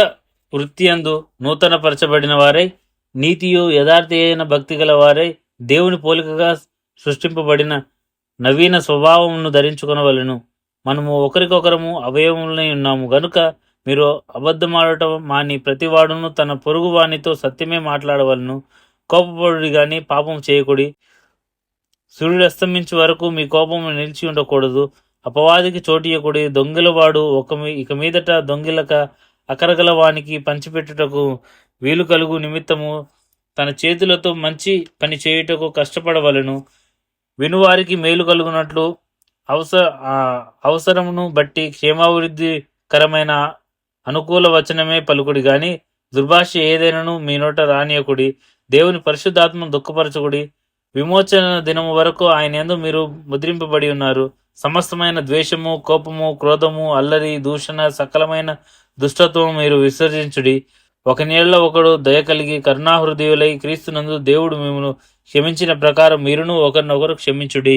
వృత్తియందు నూతన పరచబడిన వారై నీతియు యథార్థ అయిన భక్తి గల వారై దేవుని పోలికగా సృష్టింపబడిన నవీన స్వభావమును ధరించుకొనవలెను. మనము ఒకరికొకరము అవయవములై ఉన్నాము గనుక మీరు అబద్ధమాడటం మాని ప్రతివాడును తన పొరుగు వానితో సత్యమే మాట్లాడవలను. కోపపడుడి గాని పాపం చేయకుడి. సూర్యుడు అస్తమించే వరకు మీ కోపము నిలిచి ఉండకూడదు. అపవాదికి చోటియకుడి. దొంగిలవాడు ఇక మీదట దొంగిలక అకరగల వానికి పంచిపెట్టుటకు వీలు కలుగు నిమిత్తము తన చేతులతో మంచి పని చేయుటకు కష్టపడవలను. వినువారికి మేలు కలుగునట్లు అవసరమును బట్టి క్షేమాభివృద్ధికరమైన అనుకూల వచనమే పలుకుడి గాని దుర్భాష ఏదైనాను మీ నోట రానియకుడి. దేవుని పరిశుద్ధాత్మను దుఃఖపరచుకుడి. విమోచన దినము వరకు ఆయన యందు మీరు ముద్రింపబడి ఉన్నారు. సమస్తమైన ద్వేషము, కోపము, క్రోధము, అల్లరి, దూషణ, సకలమైన దుష్టత్వము మీరు విసర్జించుడి. ఒక నీళ్ళలో ఒకడు దయ కలిగి కరుణాహృదయులై క్రీస్తునందు దేవుడు మిమ్మల్ని క్షమించిన ప్రకారం మీరును ఒకరినొకరు క్షమించుడి.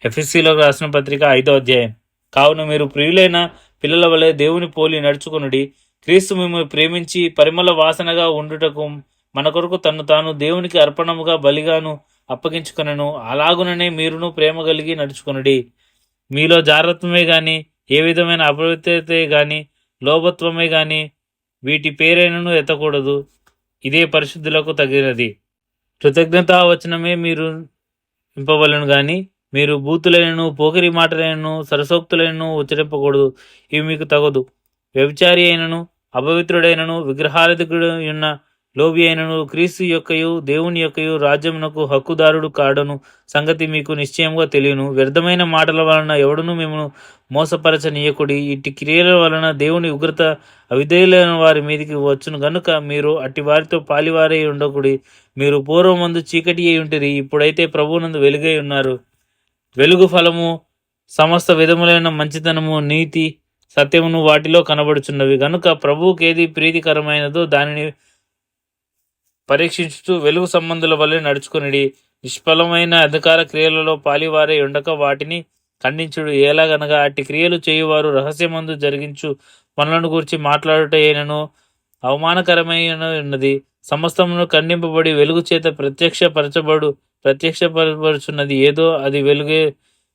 ఎఫెసీలో రాసిన పత్రిక 5వ అధ్యాయం. కావున మీరు ప్రియులైన పిల్లల వలె దేవుని పోలి నడుచుకునుడి. క్రీస్తు మిమ్మల్ని ప్రేమించి పరిమళ వాసనగా ఉండుటకు మన కొరకు తను తాను దేవునికి అర్పణముగా బలిగాను అప్పగించుకొనెను. అలాగుననే మీరును ప్రేమ కలిగి నడుచుకునుడి. మీలో జాగ్రత్తమే గాని ఏ విధమైన అపవిత్రతే గాని లోభత్వమే గాని వీటి పేరైనను ఎత్తకూడదు. ఇదే పరిశుద్ధులకు తగినది. కృతజ్ఞతావచనమే మీరు ఇంపవలను గాని మీరు బూతులైనను పోకిరి మాటలైనను సరసోక్తులైనను ఉచ్చరింపకూడదు. ఇవి మీకు తగదు. వ్యభిచారి అయినను అపవిత్రుడైనను విగ్రహారాధికుడు ఉన్న లోబి అయినను క్రీస్తు యొక్కయు దేవుని యొక్కయు రాజ్యమునకు హక్కుదారుడు కాడను సంగతి మీకు నిశ్చయంగా తెలియను. వ్యర్థమైన మాటల వలన ఎవడును మిమ్మల్ని మోసపరచనీయకుడి. ఇట్టి క్రియల వలన దేవుని ఉగ్రత అవిధేయులైన వారి మీదికి వచ్చును గనుక మీరు అట్టి వారితో పాలివారై ఉండకుడి. మీరు పూర్వమందు చీకటి అయి ఉంటిరి, ఇప్పుడైతే ప్రభువునందు వెలుగై ఉన్నారు. వెలుగు ఫలము సమస్త విధములైన మంచితనము, నీతి, సత్యమును వాటిలో కనబడుచున్నవి. గనుక ప్రభువుకేది ప్రీతికరమైనదో దానిని పరీక్షించుతూ వెలుగు సంబంధుల వల్లే నడుచుకునిడి. నిష్ఫలమైన అధికార క్రియలలో పాలివారై ఉండక వాటిని ఖండించుడు. ఎలాగనగా అట్టి క్రియలు చేయువారు రహస్యమందు జరిగించు పనులను గురించి మాట్లాడుట అయినను అవమానకరమైన ఉన్నది. సమస్తమును ఖండింపబడి వెలుగు చేత ప్రత్యక్షపరచున్నది ఏదో అది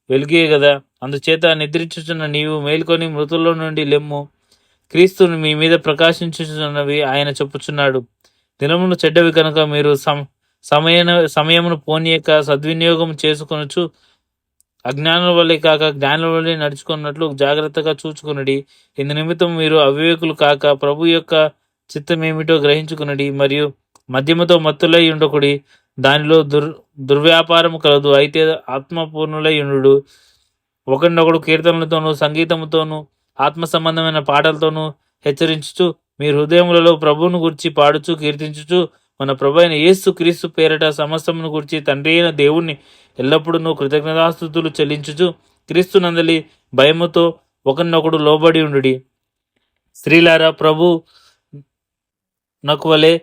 వెలుగే కదా. అందుచేత నిద్రించుచున్న నీవు మేల్కొని మృతుల్లో నుండి లెమ్ము. క్రీస్తుని మీ మీద ప్రకాశించుచున్నవి ఆయన చెప్పుచున్నాడు. దినమును చెడ్డవి కనుక మీరు సమయమును పోనీయక సద్వినియోగం చేసుకొనొచ్చు. అజ్ఞానుల వల్లే కాక జ్ఞానుల వల్లే నడుచుకున్నట్లు జాగ్రత్తగా చూచుకునడి. ఇందు నిమిత్తం మీరు అవివేకులు కాక ప్రభు యొక్క చిత్తమేమిటో గ్రహించుకునడి. మరియు మద్యముతో మత్తులై ఉండకుడి, దానిలో దుర్వ్యాపారము కలదు. అయితే ఆత్మపూర్ణులై ఉండు. ఒకరినొకడు కీర్తనలతోనూ సంగీతముతోనూ ఆత్మ సంబంధమైన పాటలతోనూ హెచ్చరించుచు మీ హృదయములలో ప్రభువును గురించి పాడుచు కీర్తించుచు మన ప్రభు అయిన యేసు క్రీస్తు పేరట సమస్తమును గురించి తండ్రి అయిన దేవుణ్ణి ఎల్లప్పుడూ కృతజ్ఞతాస్తుతులు చెల్లించుచు క్రీస్తు నందలి భయముతో ఒకరినొకడు లోబడి ఉండుడి. స్త్రీలారా, ప్రభు నకు వలె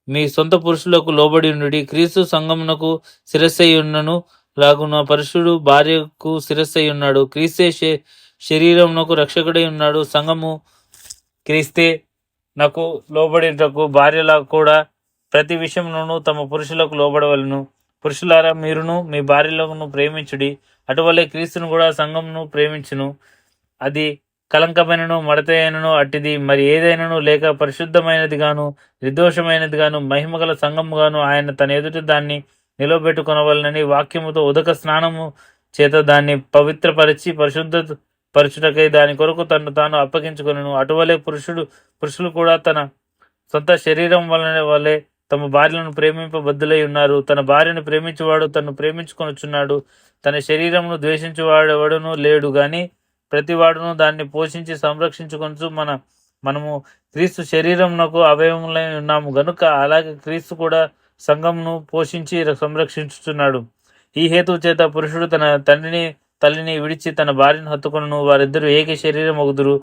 మీ సొంత పురుషులకు లోబడి ఉండుడి. క్రీస్తు సంఘమునకు శిరస్సై ఉన్నను లాగున పురుషుడు భార్యకు శిరస్సై ఉన్నాడు. క్రీస్తే శరీరమునకు రక్షకుడై ఉన్నాడు. సంఘము క్రీస్తే నాకు లోబడినకు భార్యలా కూడా ప్రతి విషయంలోనూ తమ పురుషులకు లోబడవలను. పురుషులారా, మీరును మీ భార్యలను ప్రేమించుడి. అటువలే క్రీస్తును కూడా సంఘమును ప్రేమించును. అది కలంకమైనను మడతైనను అట్టిది మరి ఏదైనాను లేక పరిశుద్ధమైనది గాను నిర్దోషమైనది గాను మహిమగల సంఘము గాను ఆయన తన ఎదుట దాన్ని నిలబెట్టుకొనవలనని వాక్యముతో ఉదక స్నానము చేత దాన్ని పవిత్రపరిచి పరిశుద్ధ పరచుటకై దాని కొరకు తను తాను అప్పగించుకొనెను. అటువలే పురుషులు కూడా తన సొంత శరీరం వలె తమ భార్యలను ప్రేమింపబద్దులై ఉన్నారు. తన భార్యను ప్రేమించువాడు తను ప్రేమించుకొనుచున్నాడు. తన శరీరమును ద్వేషించువాడెవడును లేడు గాని ప్రతివాడును దాన్ని పోషించి సంరక్షించుకొనుచు మనము క్రీస్తు శరీరమునకు అవయవములై ఉన్నాము గనుక అలాగే క్రీస్తు కూడా సంఘమును పోషించి సంరక్షించుచున్నాడు. ఈ హేతువు చేత పురుషుడు తన తల్లిని విడిచి తన భార్యను హత్తుకొనును, వారిద్దరూ ఏక శరీరం ఒగుదురు.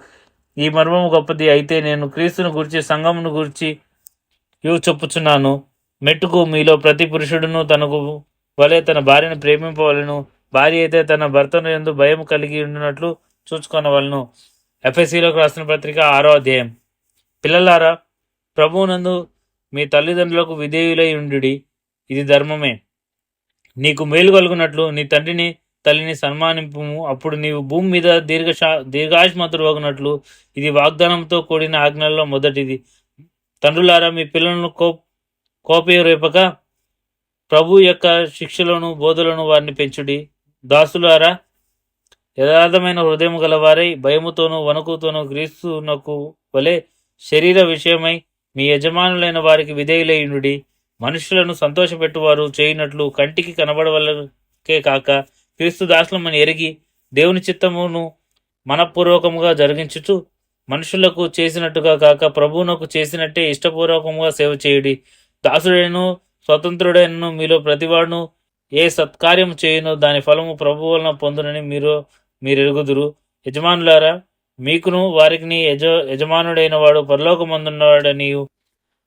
ఈ మర్మము గొప్పది. అయితే నేను క్రీస్తును గురించి సంఘమును గురించి చెప్పుచున్నాను. మెట్టుకు మీలో ప్రతి పురుషుడును తనకు వలె తన భార్యను ప్రేమింపవలను. భార్య అయితే తన భర్తను యందు భయం కలిగి ఉండినట్లు చూచుకొనవలను. ఎఫెసీలకు రాసిన పత్రిక 6వ అధ్యాయం. పిల్లలారా, ప్రభువునందు మీ తల్లిదండ్రులకు విధేయులై ఉండుడి, ఇది ధర్మమే. నీకు మేలు కలుగునట్లు నీ తండ్రిని తల్లిని సన్మానింపుము, అప్పుడు నీవు భూమి మీద దీర్ఘాయుష్మంతుడు వగునట్లు. ఇది వాగ్దానంతో కూడిన ఆజ్ఞల్లో మొదటిది. తండ్రులారా, మీ పిల్లలను కోపరేపక ప్రభు యొక్క శిక్షలను బోధలను వారిని పెంచుడి. దాసులారా, యథార్థమైన హృదయం గలవారై భయముతోనూ వణుకుతోనూ క్రీస్తునకు వలె శరీర విషయమై మీ యజమానులైన వారికి విధేయులైయుండుడి. మనుషులను సంతోషపెట్టువారు చేయునట్లు కంటికి కనబడవలకే కాక క్రీస్తు దాసులమని ఎరిగి దేవుని చిత్తమును మనపూర్వకముగా జరిగించుచు మనుషులకు చేసినట్టుగా కాక ప్రభువునకు చేసినట్టే ఇష్టపూర్వకముగా సేవ చేయుడి. దాసుడైనను స్వతంత్రుడైనను మీలో ప్రతివాడును ఏ సత్కార్యం చేయునో దాని ఫలము ప్రభు వలన పొందునని మీరెరుగుదురు. యజమానులారా, మీకును వారికి యజమానుడైన వాడు పరలోకమందున్నవాడనియు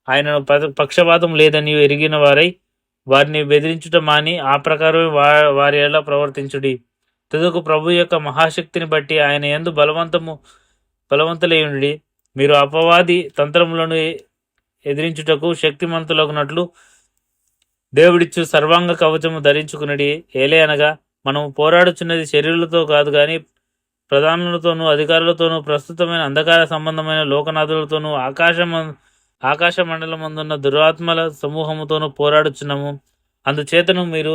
ఆయనను పక్షపాతం లేదని ఎరిగిన వారై వారిని బెదిరించుట మాని ఆ ప్రకారమే వారి ఎలా ప్రవర్తించుడి. తుదకు ప్రభు యొక్క మహాశక్తిని బట్టి ఆయన యందు బలవంతులైయుండి. మీరు అపవాది తంత్రములను ఎదిరించుటకు శక్తిమంతులగునట్లు దేవుడిచ్చు సర్వాంగ కవచము ధరించుకునడి. ఏలే అనగా మనము పోరాడుచున్నది శరీరులతో కాదు గాని ప్రధానులతోనూ అధికారులతోనూ ప్రస్తుతమైన అంధకార సంబంధమైన లోకనాథులతోనూ ఆకాశ మండలమందున్న దురాత్మల సమూహముతోనూ పోరాడుచున్నాము. అందుచేతను మీరు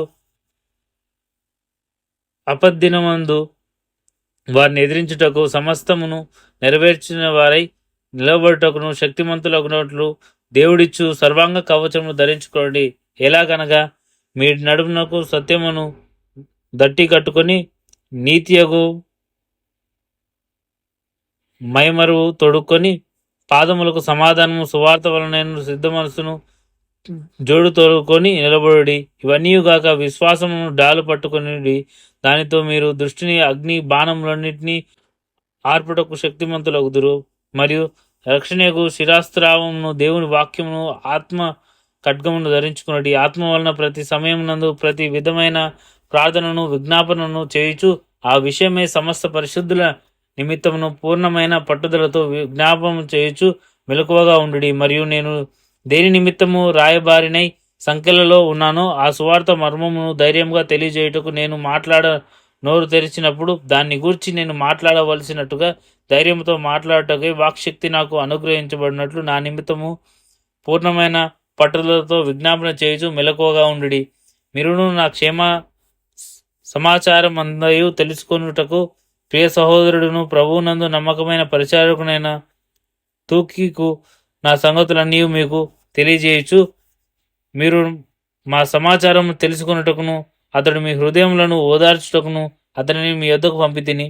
అపద్దినమందు వారిని ఎదిరించుటకు సమస్తమును నెరవేర్చిన వారై నిలబడుటకును శక్తిమంతులగునట్లు దేవుడిచ్చు సర్వాంగ కవచమును ధరించుకోండి. ఎలాగనగా మీ నడుమునకు సత్యమును దట్టి కట్టుకొని నీతియగు మైమరువు తొడుక్కొని పాదములకు సమాధానము సువార్త వలన సిద్ధ మనసును జోడు తోడుకొని నిలబడి ఇవన్నీగాక విశ్వాసమును డాలు పట్టుకొని దానితో మీరు దృష్టిని అగ్ని బాణములన్నింటినీ ఆర్పుటకు శక్తిమంతులగుదురు. మరియు రక్షణకు శిరాస్త్రావమును దేవుని వాక్యమును ఆత్మ ఖడ్గమును ధరించుకున్నది. ఆత్మ వలన ప్రతి సమయమునందు ప్రతి విధమైన ప్రార్థనను విజ్ఞాపనను చేయుచు ఆ విషయమై సమస్త పరిశుద్ధుల నిమిత్తమును పూర్ణమైన పట్టుదలతో విజ్ఞాపనం చేయుచు మెలకువగా ఉండుడి. మరియు నేను దేని నిమిత్తము రాయబారినై సంఖ్యలలో ఉన్నానో ఆ సువార్త మర్మమును ధైర్యంగా తెలియజేయుటకు నేను నోరు తెరిచినప్పుడు దాన్ని గూర్చి నేను మాట్లాడవలసినట్టుగా ధైర్యంతో మాట్లాడటకై వాక్శక్తి నాకు అనుగ్రహించబడినట్లు నా నిమిత్తము పూర్ణమైన పట్టుదలతో విజ్ఞాపన చేయుచు మెలకువగా ఉండుడి. మీరును నా క్షేమ సమాచారం అందయు తెలుసుకొనుటకు ప్రియ సహోదరుడును ప్రభువునందు నమ్మకమైన పరిచారకునైన తూకీకు నా సంగతులన్నీ మీకు తెలియజేయచ్చు. మీరు మా సమాచారం తెలుసుకొనుటకును అతడు మీ హృదయములను ఓదార్చుటకును అతనిని మీ యొద్దకు పంపితిని.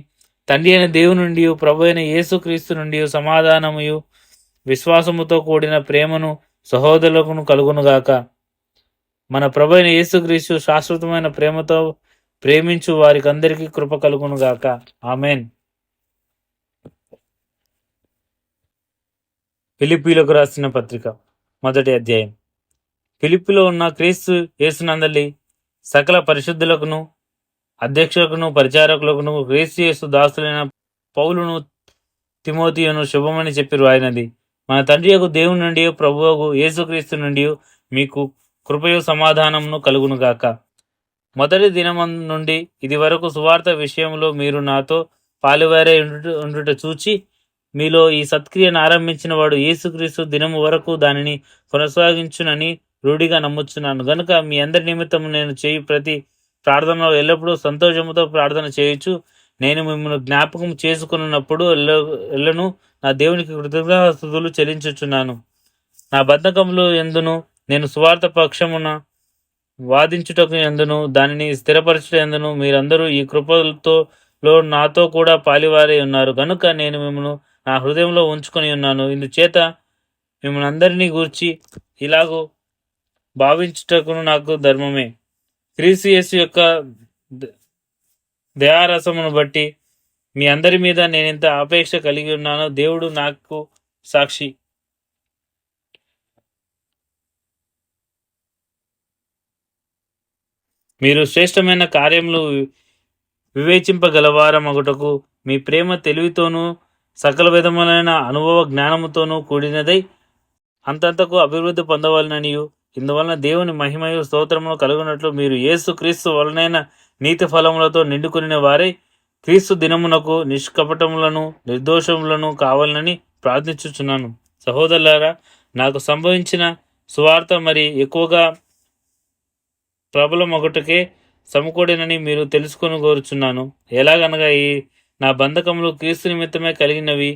తండ్రి అయిన దేవుని నుండి ప్రభు అయిన యేసుక్రీస్తు నుండి సమాధానముయు విశ్వాసముతో కూడిన ప్రేమను సహోదరులకు కలుగునుగాక. మన ప్రభు అయిన యేసుక్రీస్తు శాశ్వతమైన ప్రేమతో ప్రేమించు వారికందరికీ కృప కలుగును గాక. ఆమెన్. ఫిలిప్పీలకు రాసిన పత్రిక 1వ అధ్యాయం. ఫిలిప్పీలో ఉన్న క్రీస్తు యేసునందలి సకల పరిశుద్ధులకును అధ్యక్షులకును పరిచారకులకును క్రీస్తు యేసు దాసులైన పౌలును తిమోతియును శుభమని చెప్పి రాయినది. మన తండ్రి యొక్క దేవుని నుండి ప్రభువుకు యేసుక్రీస్తు నుండి మీకు కృపయు సమాధానమును కలుగునుగాక. మొదటి దినం నుండి ఇది వరకు సువార్త విషయంలో మీరు నాతో పాలువారే ఉండుట చూచి మీలో ఈ సత్క్రియను ఆరంభించిన వాడు యేసుక్రీస్తు దినము వరకు దానిని కొనసాగించునని రూఢిగా నమ్ముచున్నాను. గనుక మీ అందరి నిమిత్తం నేను చేయి ప్రతి ప్రార్థనలో ఎల్లప్పుడూ సంతోషముతో ప్రార్థన చేయొచ్చు. నేను మిమ్మల్ని జ్ఞాపకం చేసుకున్నప్పుడు ఎల్లను నా దేవునికి కృతజ్ఞతాస్తుతులు చెల్లించుచున్నాను. నా బద్ధకములు ఎందును నేను సువార్త పక్షమున వాదించుటకు ఎందును దానిని స్థిరపరచుట ఎందును మీరందరూ ఈ కృపలతో నాతో కూడా పాలివారై ఉన్నారు. గనుక నేను మిమ్మల్ని నా హృదయంలో ఉంచుకొని ఉన్నాను. ఇందుచేత మిమ్మల్ని అందరినీ గూర్చి ఇలాగూ భావించుటకును నాకు ధర్మమే. క్రీస్తు యేసు యొక్క దయారసమును బట్టి మీ అందరి మీద నేనెంత అపేక్ష కలిగి ఉన్నానో దేవుడు నాకు సాక్షి. మీరు శ్రేష్టమైన కార్యములు వివేచింపగలవారమగుటకు మీ ప్రేమ తెలివితోనూ సకల విధములైన అనుభవ జ్ఞానముతోనూ కూడినదై అంతంతకు అభివృద్ధి పొందవాలననియు ఇందువలన దేవుని మహిమయు స్తోత్రమును కలుగునట్లు మీరు యేసు క్రీస్తు వలనైన నీతి ఫలములతో నిండుకుని వారై క్రీస్తు దినమునకు నిష్కపటములను నిర్దోషములను కావాలని ప్రార్థించుచున్నాను. సహోదరులారా, నాకు సంభవించిన సువార్త మరి ఎక్కువగా ప్రబలం ఒకటికే సమకూడినని మీరు తెలుసుకొని కోరుచున్నాను. ఎలాగనగా ఈ నా బంధకములు క్రీస్తు నిమిత్తమే కలిగినవి.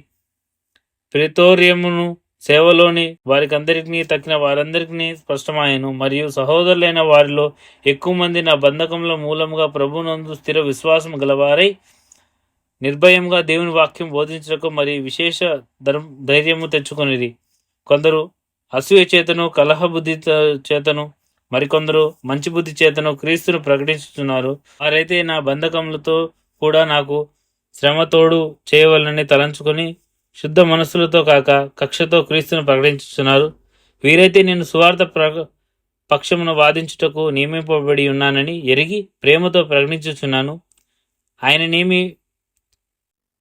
ప్రేతోర్యమును సేవలోని వారికందరికీ తక్కిన వారందరికీ స్పష్టమాయను. మరియు సహోదరులైన వారిలో ఎక్కువ మంది నా బంధకముల మూలముగా ప్రభునందు స్థిర విశ్వాసం గలవారై నిర్భయంగా దేవుని వాక్యం బోధించటకు మరి విశేష ధైర్యము తెచ్చుకొనిది. కొందరు అసూయ చేతను కలహ బుద్ధి చేతను మరికొందరు మంచి బుద్ధి చేతను క్రీస్తును ప్రకటించుతున్నారు. వారైతే నా బంధకములతో కూడా నాకు శ్రమతోడు చేయవలనని తలంచుకొని శుద్ధ మనస్సులతో కాక కక్షతో క్రీస్తును ప్రకటించుతున్నారు. వీరైతే నేను సువార్త పక్షమును వాదించుటకు నియమింపబడి ఉన్నానని ఎరిగి ప్రేమతో ప్రకటించుచున్నాను. ఆయననేమి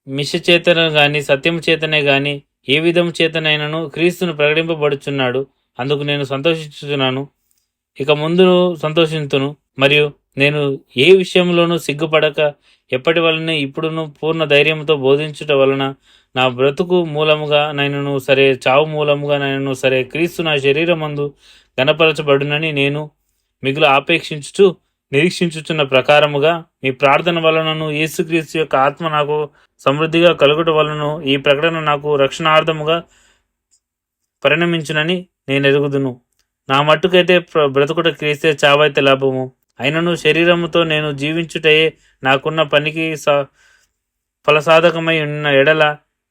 మిష చేతన గాని సత్యము చేతనే గాని ఏ విధము చేతనైనను క్రీస్తును ప్రకటింపబడుచున్నాడు. అందుకు నేను సంతోషించుచున్నాను. ఇక ముందు సంతోషింతును. మరియు నేను ఏ విషయంలోనూ సిగ్గుపడక ఎప్పటి వలన ఇప్పుడును పూర్ణ ధైర్యంతో బోధించుట వలన నా బ్రతుకు మూలముగా నైనను సరే చావు మూలముగా నైనను సరే క్రీస్తు నా శరీరమందు గణపరచబడునని నేను మిగులు ఆపేక్షించుచు నిరీక్షించుచున్న ప్రకారముగా మీ ప్రార్థన వలనను యేసుక్రీస్తు యొక్క ఆత్మ నాకు సమృద్ధిగా కలుగుట వలన ఈ ప్రకటన నాకు రక్షణార్థముగా పరిణమించునని నేను ఎరుగుదును. నా మట్టుకైతే బ్రతుకుట క్రీస్తే చావైతే లాభము. అయినను శరీరముతో నేను జీవించుటయే నాకున్న పనికి ఫలసాధకమై ఉన్న ఎడల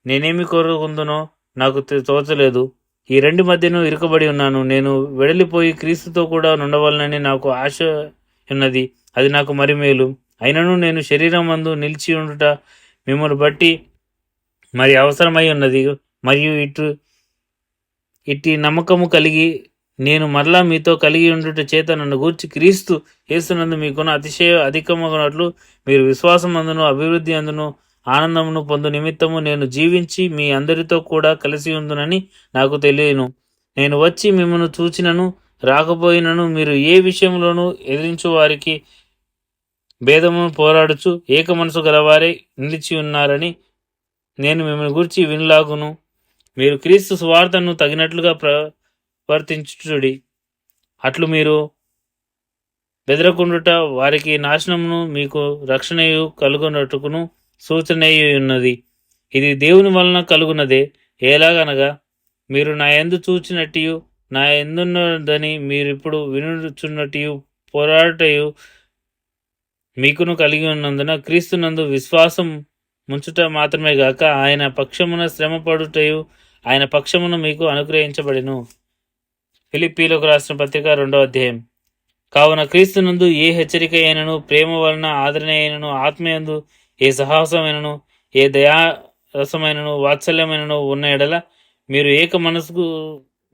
నేనేమి కోరుకుందునో నాకు తోచలేదు. ఈ రెండు మధ్యను ఇరుకబడి ఉన్నాను. నేను వెడలిపోయి క్రీస్తుతో కూడా నుండవలనని నాకు ఆశ ఉన్నది. అది నాకు మరి మేలు. అయినను నేను శరీరం మందు నిలిచి ఉండుట మిమ్మల్ని బట్టి మరి అవసరమై ఉన్నది. మరియు ఇట్టి నమ్మకము కలిగి నేను మరలా మీతో కలిగి ఉండుట చేత నన్ను గూర్చి క్రీస్తు యేసునందు మీకున్న అతిశయ అధికమగినట్లు మీరు విశ్వాసం అందును అభివృద్ధి అందును ఆనందమును పొందు నిమిత్తము నేను జీవించి మీ అందరితో కూడా కలిసి ఉందునని నాకు తెలియను. నేను వచ్చి మిమ్మల్ని చూచినను రాకపోయినను మీరు ఏ విషయంలోనూ ఎదిరించు వారికి భేదమును పోరాడుచు ఏక మనసు గలవారే నిలిచి ఉన్నారని నేను మిమ్మల్ని గురించి వినలాగును. మీరు క్రీస్తు సువార్తను తగినట్లుగా ప్రవర్తించుడి. అట్లు మీరు బెదరకుండుట వారికి నాశనమును మీకు రక్షణయు కలుగునట్టుకును సూచనయు ఉన్నది. ఇది దేవుని వలన కలుగునదే. ఎలాగనగా మీరు నా యందు చూచినట్టు నా ఎందున్నదని మీరిప్పుడు వినుచున్నట్టు పోరాటయు మీకును కలిగి ఉన్నందున క్రీస్తునందు విశ్వాసం ముంచుట మాత్రమే గాక ఆయన పక్షమున శ్రమపడుటయు ఆయన పక్షమును మీకు అనుగ్రహించబడెను. ఫిలిప్పీలకు రాసిన పత్రిక 2వ అధ్యాయం. కావున క్రీస్తునందు ఏ హెచ్చరిక అయినను, ప్రేమ వలన ఆదరణ అయినను, ఆత్మయందు ఏ సాహసమైనను, ఏ దయారసమైనను, వాత్సల్యమైనను ఉన్న ఎడల మీరు ఏక మనసుకు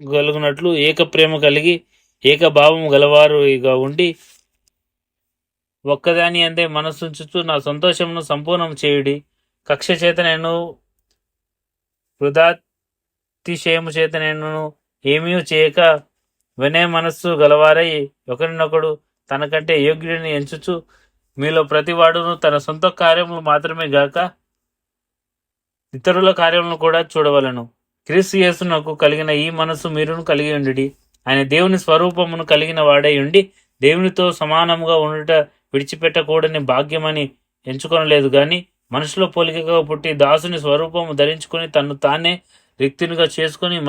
కలుగునట్లు ఏక ప్రేమ కలిగి ఏక భావము గలవారుగా ఉండి ఒక్కదాని అందే మనస్సుంచుచు నా సంతోషమును సంపూర్ణం చేయుడి. కక్ష చేత నేను వృధాతిశయము చేత నేను ఏమీ చేయక వినయ మనస్సు గలవారై ఒకరినొకడు తనకంటే యోగ్యుడిని ఎంచుచు మీలో ప్రతివాడును తన సొంత కార్యములు మాత్రమే గాక ఇతరుల కార్యములను కూడా చూడవలను. క్రీస్తు యేసునకు కలిగిన ఈ మనస్సు మీరును కలిగి ఉండి ఆయన దేవుని స్వరూపమును కలిగిన వాడై ఉండి దేవునితో సమానముగా ఉండుట విడిచిపెట్టకూడని భాగ్యమని ఎంచుకొనలేదు గాని మనుషుల పోలికగా పుట్టి దాసుని స్వరూపము ధరించుకొని తను తానే రిక్తునిగా చేసుకుని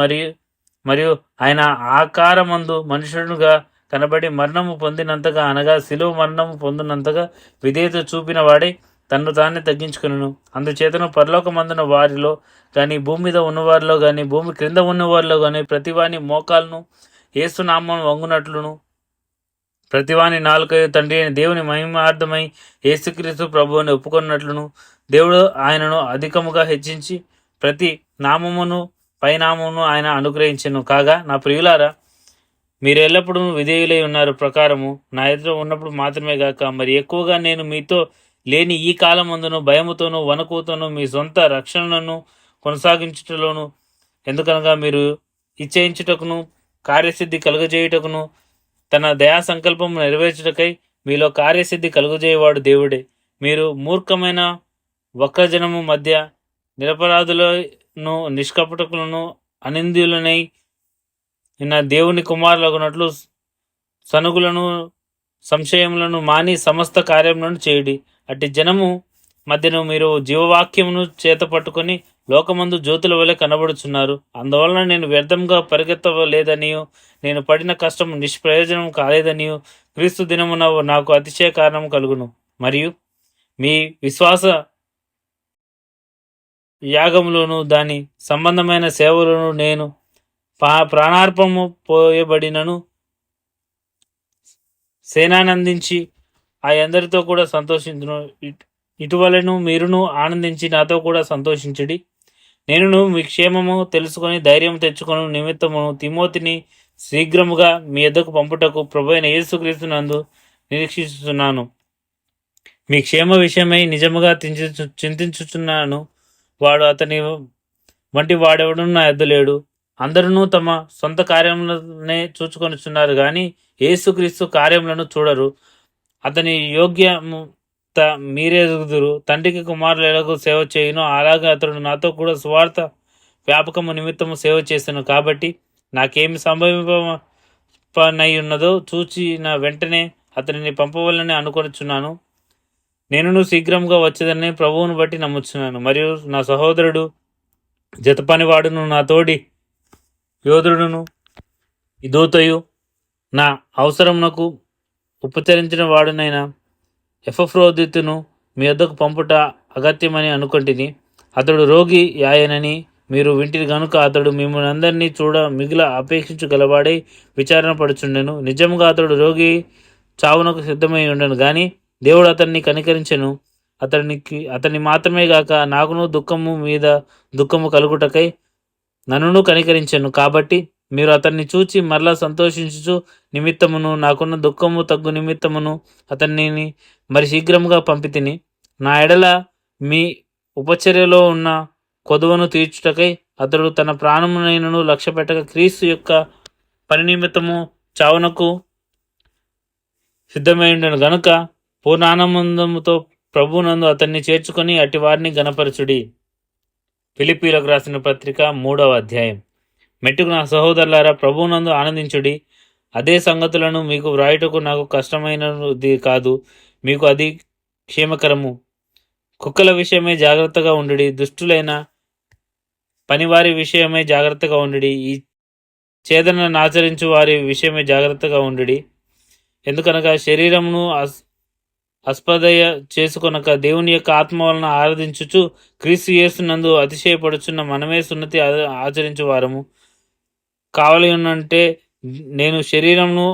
మరియు ఆయన ఆకారమందు మనుషుడుగా కనబడి మరణము పొందినంతగా అనగా శిలువ మరణము పొందినంతగా విధేయత చూపిన వాడే తన్ను తానే తగ్గించుకును. అందుచేతను పరలోకమందున వారిలో కానీ భూమి మీద ఉన్నవారిలో కానీ భూమి క్రింద ఉన్నవారిలో కానీ ప్రతివాని మోకాలను ఏసునామం వంగునట్లును ప్రతివాని నాలుకయు తండ్రి అయిన దేవుని మహిమార్థమై యేసుక్రీస్తు ప్రభువుని ఒప్పుకున్నట్లును దేవుడు ఆయనను అధికముగా హెచ్చించి ప్రతి నామమును పైనామమును ఆయన అనుగ్రహించెను. కాగా నా ప్రియులారా, మీరు ఎల్లప్పుడూ విధేయులై ఉన్నారు ప్రకారము నా ఎదుట ఉన్నప్పుడు మాత్రమే గాక మరి ఎక్కువగా నేను మీతో లేని ఈ కాలమందును భయముతోనూ వణుకుతోనూ మీ సొంత రక్షణను కొనసాగించుటలోను, ఎందుకనగా మీరు ఇచ్చయించుటకును కార్యసిద్ధి కలుగజేయుటకును తన దయా సంకల్పము నెరవేర్చుటకై మీలో కార్యసిద్ధి కలుగజేయవాడు దేవుడే. మీరు మూర్ఖమైన వక్రజనము మధ్య నిరపరాధులను నిష్కపటకులను అనింద్యులనై నా దేవుని కుమారులగునట్లు సనుగులను సంశయములను మాని సమస్త కార్యములను చేయుడి. అట్టి జనము మధ్యను మీరు జీవవాక్యమును చేత పట్టుకొని లోకమందు జ్యోతుల వలె కనబడుచున్నారు. అందువలన నేను వ్యర్థంగా పరిగెత్తలేదనియో నేను పడిన కష్టము నిష్ప్రయోజనం కాలేదనియో క్రీస్తు దినమున నాకు అతిశయ కారణం కలుగును. మరియు మీ విశ్వాస యాగములను దాని సంబంధమైన సేవలను నేను ప్రాణార్పము పోయబడినను సేనానందించి ఆ అందరితో కూడా సంతోషించును. ఇటువలను మీరును ఆనందించి నాతో కూడా సంతోషించుడి. నేను మీ క్షేమము తెలుసుకొని ధైర్యం తెచ్చుకొని నిమిత్తమును తిమోతిని శీఘ్రముగా మీ ఎద్దకు పంపుటకు ప్రభువైన యేసుక్రీస్తునందు నిరీక్షిస్తున్నాను. మీ క్షేమ విషయమై నిజముగా చింతించుచున్నాను. వాడు అతని వంటి వాడెవడు నా ఎద్ద లేడు. అందరూ తమ సొంత కార్యములనే చూచుకొనిచున్నారు కానీ యేసుక్రీస్తు కార్యములను చూడరు. అతని యోగ్యము మీరెదుగుదురు. తండ్రికి కుమారులకు సేవ చేయును అలాగే అతడు నాతో కూడా సువార్త వ్యాపకము నిమిత్తము సేవ చేశాను. కాబట్టి నాకేమి సంభవింపనై ఉన్నదో చూచిన వెంటనే అతనిని పంపవలని అనుకొనిచున్నాను. నేను శీఘ్రంగా వచ్చేదని ప్రభువును బట్టి నమ్ముచున్నాను. మరియు నా సహోదరుడు జతపనివాడును నా తోడి యోధుడును ఇదోతయు నా అవసరమునకు ఉపచరించిన వాడునైనా ఎఫ్రోదితును మీ వద్దకు పంపుట అగత్యమని అనుకొంటిని. అతడు రోగి యాయనని మీరు వింటిని గనుక అతడు మిమ్మల్ని అందరినీ చూడ మిగిల అపేక్షించగలవాడై విచారణ పడుచుండెను. నిజముగా అతడు రోగి చావునకు సిద్ధమై ఉండను కానీ దేవుడు అతన్ని కనికరించెను. అతన్ని మాత్రమే గాక నాకును దుఃఖము మీద దుఃఖము కలుగుటకై నన్నును కనికరించెను. కాబట్టి మీరు అతన్ని చూచి మరలా సంతోషించుచు నిమిత్తమును నాకున్న దుఃఖము తగ్గు నిమిత్తమును అతన్ని మరి శీఘ్రముగా పంపితిని. నా ఎడల మీ ఉపచర్యలో ఉన్న కొదువను తీర్చుటకై అతడు తన ప్రాణమునైనను లక్ష్య పెట్టక క్రీస్తు యొక్క పని నిమిత్తము చావునకు సిద్ధమై ఉండను గనుక పూర్ణానందముతో ప్రభునందు అతన్ని చేర్చుకొని అట్టి వారిని గణపరచుడి. ఫిలిప్పీలకు రాసిన పత్రిక 3వ అధ్యాయం. మెట్టుకు నా సహోదరులారా, ప్రభువునందు ఆనందించుడి. అదే సంగతులను మీకు వ్రాయుటకు నాకు కష్టమైనది కాదు, మీకు అది క్షేమకరము. కుక్కల విషయమై జాగ్రత్తగా ఉండుడి, దుష్టులైన పనివారి విషయమై జాగ్రత్తగా ఉండుడి, ఈ ఛేదనను ఆచరించు వారి విషయమై జాగ్రత్తగా ఉండుడి. ఎందుకనగా శరీరమును అస్పదయ చేసుకొనక దేవుని యొక్క ఆత్మ వలన ఆరాధించుచు క్రీస్తు యేసునందు అతిశయపడుచున్న మనమే సున్నతి ఆచరించు వారము కావాలి అంటే నేను శరీరమును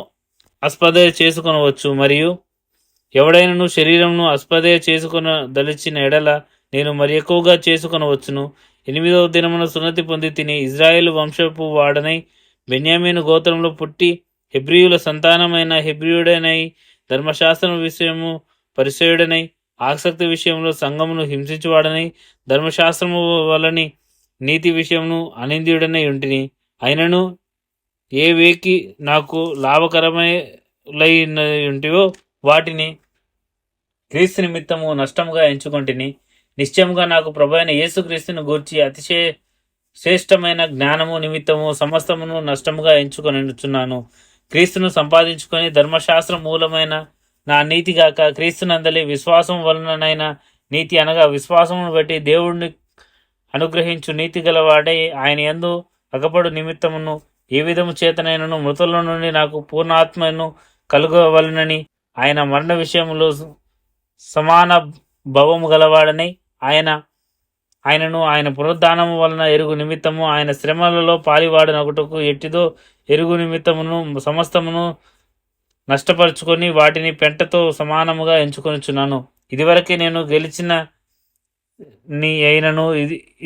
ఆస్పద చేసుకొనవచ్చు. మరియు ఎవడైనను శరీరమును ఆస్పద చేసుకొన దలిచిన ఎడల నేను మరి ఎక్కువగా చేసుకొనవచ్చును. 8వ దినమున సున్నతి పొంది తిని ఇజ్రాయేలు వంశపు వాడనై బెన్యామీను గోత్రంలో పుట్టి హెబ్రియుల సంతానమైన హెబ్రియుడనై ధర్మశాస్త్రం విషయము పరిచయుడనై ఆసక్తి విషయంలో సంఘమును హింసించువాడనై ధర్మశాస్త్రము వలని నీతి విషయమును అనింద్యుడనై ఉంటిని. అయినను ఏ వేకి నాకు లాభకరమైనటివో వాటిని క్రీస్తు నిమిత్తము నష్టముగా ఎంచుకొంటిని. నిశ్చయముగా నాకు ప్రభువైన యేసుక్రీస్తును గూర్చి అతిశయ శ్రేష్టమైన జ్ఞానము నిమిత్తము సమస్తమును నష్టముగా ఎంచుకొనిచున్నాను. క్రీస్తును సంపాదించుకొని ధర్మశాస్త్ర మూలమైన నా నీతిగాక క్రీస్తునందలి విశ్వాసం వలననైన నీతి అనగా విశ్వాసమును బట్టి దేవుడిని అనుగ్రహించు నీతి గలవాడై ఆయన యందు అగపడు నిమిత్తమును ఏ విధము చేతనైనను మృతుల నుండి నాకు పూర్ణాత్మను కలుగవలనని ఆయన మరణ విషయంలో సమాన భవము గలవాడని ఆయనను ఆయన పునరుద్ధానము వలన ఎరుగు నిమిత్తము ఆయన శ్రమలలో పాలివాడనొకటకు ఎట్టిదో ఎరుగు నిమిత్తమును సమస్తమును నష్టపరుచుకొని వాటిని పెంటతో సమానముగా ఎంచుకొనిచున్నాను. ఇదివరకే నేను గెలిచిన నీ అయినను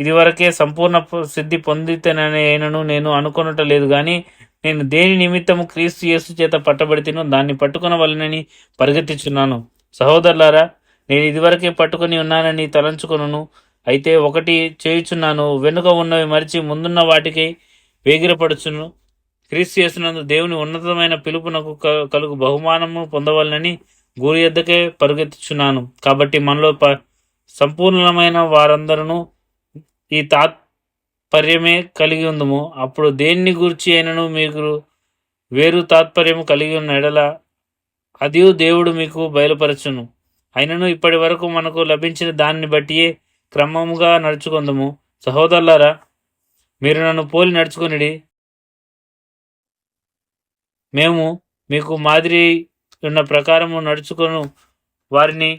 ఇదివరకే సంపూర్ణ సిద్ధి పొందితేనని అయినను నేను అనుకొనట లేదు. కానీ నేను దేని నిమిత్తము క్రీస్తు యేసు చేత పట్టబడితేనో దాన్ని పట్టుకొనవలనని పరిగెత్తిచున్నాను. సహోదరులారా, నేను ఇదివరకే పట్టుకొని ఉన్నానని తలంచుకొనును. అయితే ఒకటి చేయుచున్నాను, వెనుక ఉన్నవి మరిచి ముందున్న వాటికి వేగిరపడుచును. క్రీస్తు యేసునందు దేవుని ఉన్నతమైన పిలుపునకు కలుగు బహుమానము పొందవలనని గురి ఎద్దకే పరుగెత్తుచున్నాను. కాబట్టి మనలో సంపూర్ణమైన వారందరూ ఈ తాత్పర్యమే కలిగి ఉందము. అప్పుడు దేన్ని గూర్చి అయినను మీకు వేరు తాత్పర్యము కలిగి ఉన్న ఎడల అది దేవుడు మీకు బయలుపరచును. అయినను ఇప్పటి వరకు మనకు లభించిన దాన్ని బట్టియే క్రమముగా నడుచుకుందాము. సహోదరులారా, మీరు నన్ను పోలి నడుచుకునిడి. మేము మీకు మాదిరి ఉన్న ప్రకారము నడుచుకొను వారిని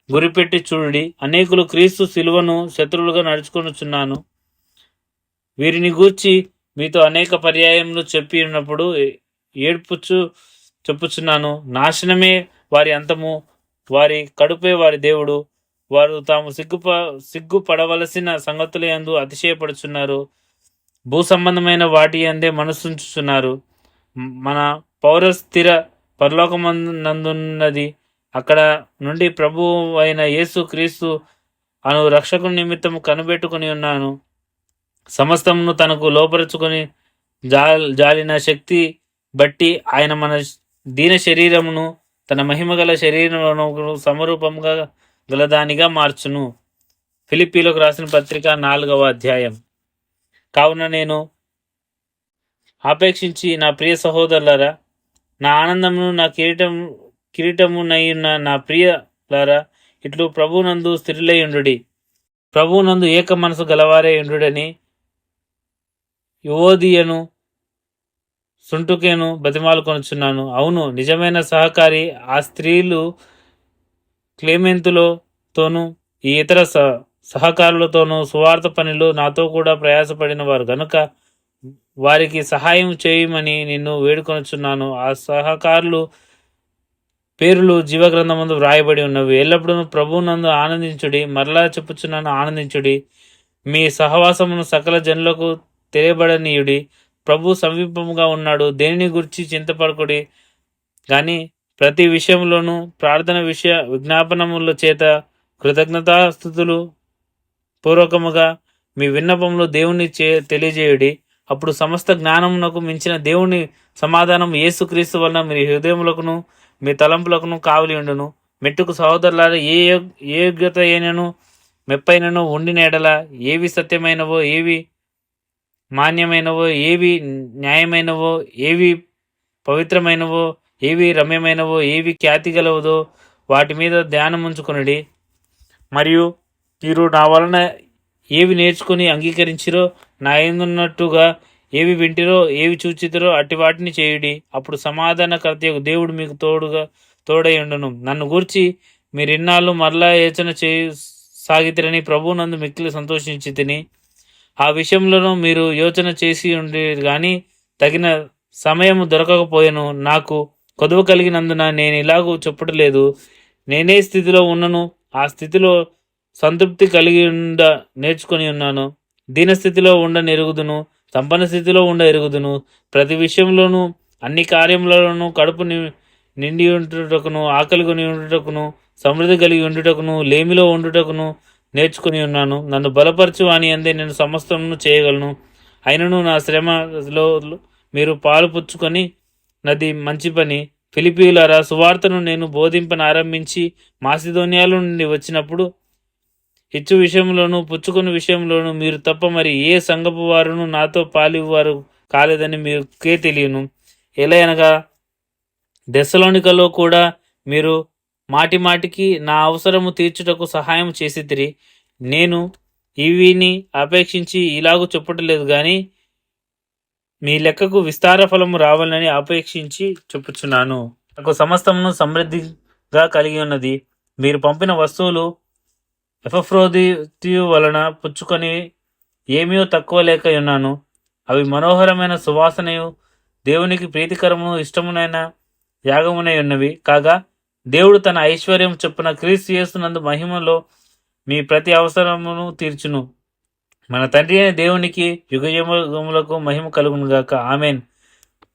గురిపెట్టి చూడుడి. అనేకులు క్రీస్తు శిలువను శత్రువులుగా నడుచుకొనుచున్నాను. వీరిని గూర్చి మీతో అనేక పర్యాయములు చెప్పి ఉన్నప్పుడు చెప్పుచున్నాను. నాశనమే వారి అంతము, వారి కడుపే వారి దేవుడు. వారు తాము సిగ్గుపడవలసిన సంగతుల యందు అతిశయపడుచున్నారు. భూ సంబంధమైన వాటి అందే మనసుంచుచున్నారు. మన పౌరస్థిర పరలోకమందున్నది. అక్కడ నుండి ప్రభువు అయిన యేసు క్రీస్తు అను రక్షకుని నిమిత్తము కనిపెట్టుకుని ఉన్నాను. సమస్తమును తనకు లోపరుచుకొని జాలిన శక్తి బట్టి ఆయన మన దీన శరీరమును తన మహిమగల శరీరమును సమరూపంగా గలదానిగా మార్చును. ఫిలిప్పీలకు రాసిన పత్రిక 4వ అధ్యాయం. కావున నేను ఆపేక్షించి నా ప్రియ సహోదరులారా, నా ఆనందమును నా కిరీటమునైన నా ప్రియులారా, ఇట్లు ప్రభువునందు స్థిరులై ఉండుడి. ప్రభువునందు ఏక మనసు గలవారే ఉండుడని యువోదియను సుంటుకేను బతిమాలు కొనుచున్నాను. అవును, నిజమైన సహకారి ఆ స్త్రీలు క్లేమెంతులతోనూ ఈ ఇతర సహకారులతోనూ సువార్త పనిలో నాతో కూడా ప్రయాసపడిన వారు గనుక వారికి సహాయం చేయమని నిన్ను వేడుకొనుచున్నాను. ఆ సహకారులు పేర్లు జీవగ్రంథమందు వ్రాయబడి ఉన్నవి. ఎల్లప్పుడూ ప్రభువునందు ఆనందించుడి. మరలా చెప్పుచున్నాను, ఆనందించుడి. మీ సహవాసమును సకల జనులకు తెలియబడనీయుడి. ప్రభు సమీపముగా ఉన్నాడు. దేనిని గురించి చింతపడకుడి, కానీ ప్రతి విషయంలోనూ ప్రార్థన విజ్ఞాపనముల చేత కృతజ్ఞతాస్తుతులు పూర్వకముగా మీ విన్నపంలో దేవుని తెలియజేయుడి. అప్పుడు సమస్త జ్ఞానమునకు మించిన దేవుని సమాధానం యేసుక్రీస్తు వలన మీ హృదయములకును మీ తలంపులకును కావలి ఉండును. మెట్టుకు సహోదరులారా, ఏ యోగ్యత అయినను మెప్పైనను ఉండిన ఎడల ఏవి సత్యమైనవో, ఏవి మాన్యమైనవో, ఏవి న్యాయమైనవో, ఏవి పవిత్రమైనవో, ఏవి రమ్యమైనవో, ఏవి ఖ్యాతి గలవదో వాటి మీద ధ్యానం ఉంచుకొనుడి. మరియు మీరు నా వలన ఏవి నేర్చుకుని అంగీకరించిరో, నా యందున్నట్టుగా ఏవి వింటిరో, ఏవి చూచితిరో అట్టి వాటిని చేయుడి. అప్పుడు సమాధానకర్త దేవుడు మీకు తోడై ఉండును. నన్ను గూర్చి మీరు ఇన్నాళ్ళు మరలా యోచన సాగితిరని ప్రభువునందు మిక్కిలి సంతోషించి తిని, ఆ విషయంలో మీరు యోచన చేసి ఉండి కానీ తగిన సమయము దొరకకపోయాను. నాకు కొదువ కలిగినందున నేను ఇలాగూ చెప్పట్లేదు. నేనే స్థితిలో ఉన్నను, ఆ స్థితిలో సంతృప్తి కలిగి నేర్చుకొని ఉన్నాను. దీనస్థితిలో ఉండ నెరుగుదును, సంపన్న స్థితిలో ఉండ ఎరుగుదును. ప్రతి విషయంలోనూ అన్ని కార్యములలోనూ కడుపు నిండి ఉండుటకును, ఆకలి కొని ఉండుటకును, సమృద్ధి కలిగి ఉండుటకును, లేమిలో ఉండుటకును నేర్చుకుని ఉన్నాను. నన్ను బలపరచు అని అందే నేను సమస్తమును చేయగలను. అయినను నా శ్రమలో మీరు పాలు పుచ్చుకొని నది మంచి పని. ఫిలిపీయులారా, సువార్తను నేను ఆరంభించి మాసిదోనియాలో నుండి వచ్చినప్పుడు ఇచ్చు విషయంలోనూ పుచ్చుకుని విషయంలోనూ మీరు తప్ప మరి ఏ సంఘపు వారును నాతో పాలివారు కాలేదని మీకే తెలియను. ఎలా అనగా దెస్సలోనికలో కూడా మీరు మాటి మాటికి నా అవసరము తీర్చుటకు సహాయం చేసితిరి. నేను ఇవిని అపేక్షించి ఇలాగూ చెప్పటలేదు కానీ మీ లెక్కకు విస్తార ఫలము రావాలని అపేక్షించి చెప్పుచున్నాను. నాకు సమస్తమును సమృద్ధిగా కలిగి ఉన్నది. మీరు పంపిన వస్తువులు ఎపఫ్రోదితు వలన పుచ్చుకొని ఏమీ తక్కువ లేక ఉన్నాను. అవి మనోహరమైన సువాసనయు దేవునికి ప్రీతికరము ఇష్టమునైన యాగమునై ఉన్నవి. కాగా దేవుడు తన ఐశ్వర్యం చొప్పున క్రీస్తు యేసునందు మహిమలో మీ ప్రతి అవసరమును తీర్చును. మన తండ్రి అయిన దేవునికి యుగయుగములకు మహిమ కలుగునుగాక. ఆమెన్.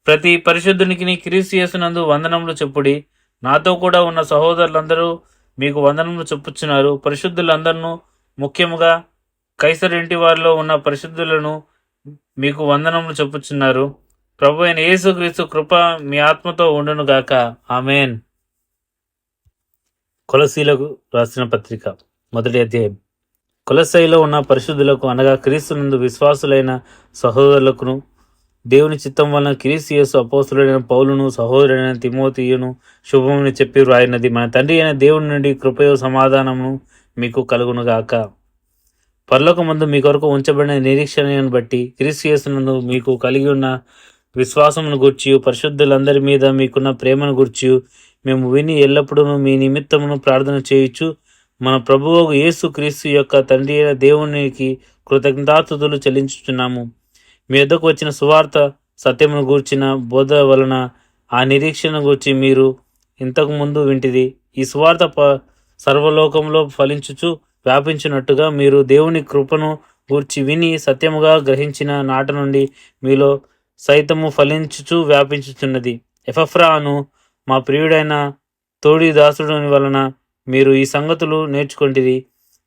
ప్రతి పరిశుద్ధునికి క్రీస్తు యేసునందు వందనములు చెప్పుడి. నాతో కూడా ఉన్న సహోదరులందరూ మీకు వందనములు చెప్పుచున్నారు. పరిశుద్ధులందరూ, ముఖ్యముగా కైసరింటి వారిలో ఉన్న పరిశుద్ధులను మీకు వందనములు చెప్పుచున్నారు. ప్రభు అయిన యేసుక్రీస్తు కృప మీ ఆత్మతో ఉండును గాక. ఆమెన్. కొలసీలకు రాసిన పత్రిక 1వ అధ్యాయం. కొలసైలో ఉన్న పరిశుద్ధులకు అనగా క్రీస్తునందు విశ్వాసులైన సహోదరులకును, దేవుని చిత్తం వలన క్రీస్తు యేసు అపోస్తులైన పౌలును, సహోదరుడైన తిమోతియును శుభముని చెప్పి వ్రాయినది. మన తండ్రి అయిన దేవుని నుండి కృపయో సమాధానము మీకు కలుగునుగాక. పరలోకమందు మీ కొరకు ఉంచబడిన నిరీక్షణను బట్టి క్రీస్తు యేసునందు మీకు కలిగి ఉన్న విశ్వాసమును గూర్చి, పరిశుద్ధులందరి మీద మీకున్న ప్రేమను గూర్చి మేము విని ఎల్లప్పుడూ మీ నిమిత్తమును ప్రార్థన చేయుచు మన ప్రభువు యేసు క్రీస్తు యొక్క తండ్రి అయిన దేవునికి కృతజ్ఞతాస్తుతులు చెల్లించుచున్నాము. మీ వద్దకు వచ్చిన సువార్త సత్యమును గూర్చిన బోధ వలన ఆ నిరీక్షణ గూర్చి మీరు ఇంతకు ముందు వింటిది. ఈ సువార్త సర్వలోకంలో ఫలించుచు వ్యాపించినట్టుగా మీరు దేవుని కృపను గూర్చి విని సత్యముగా గ్రహించిన నాట నుండి మీలో సైతము ఫలించుచు వ్యాపించుచున్నది. ఎపఫ్రాను మా ప్రియుడైన తోడి దాసుడుని వలన మీరు ఈ సంగతులు నేర్చుకొంటిరి.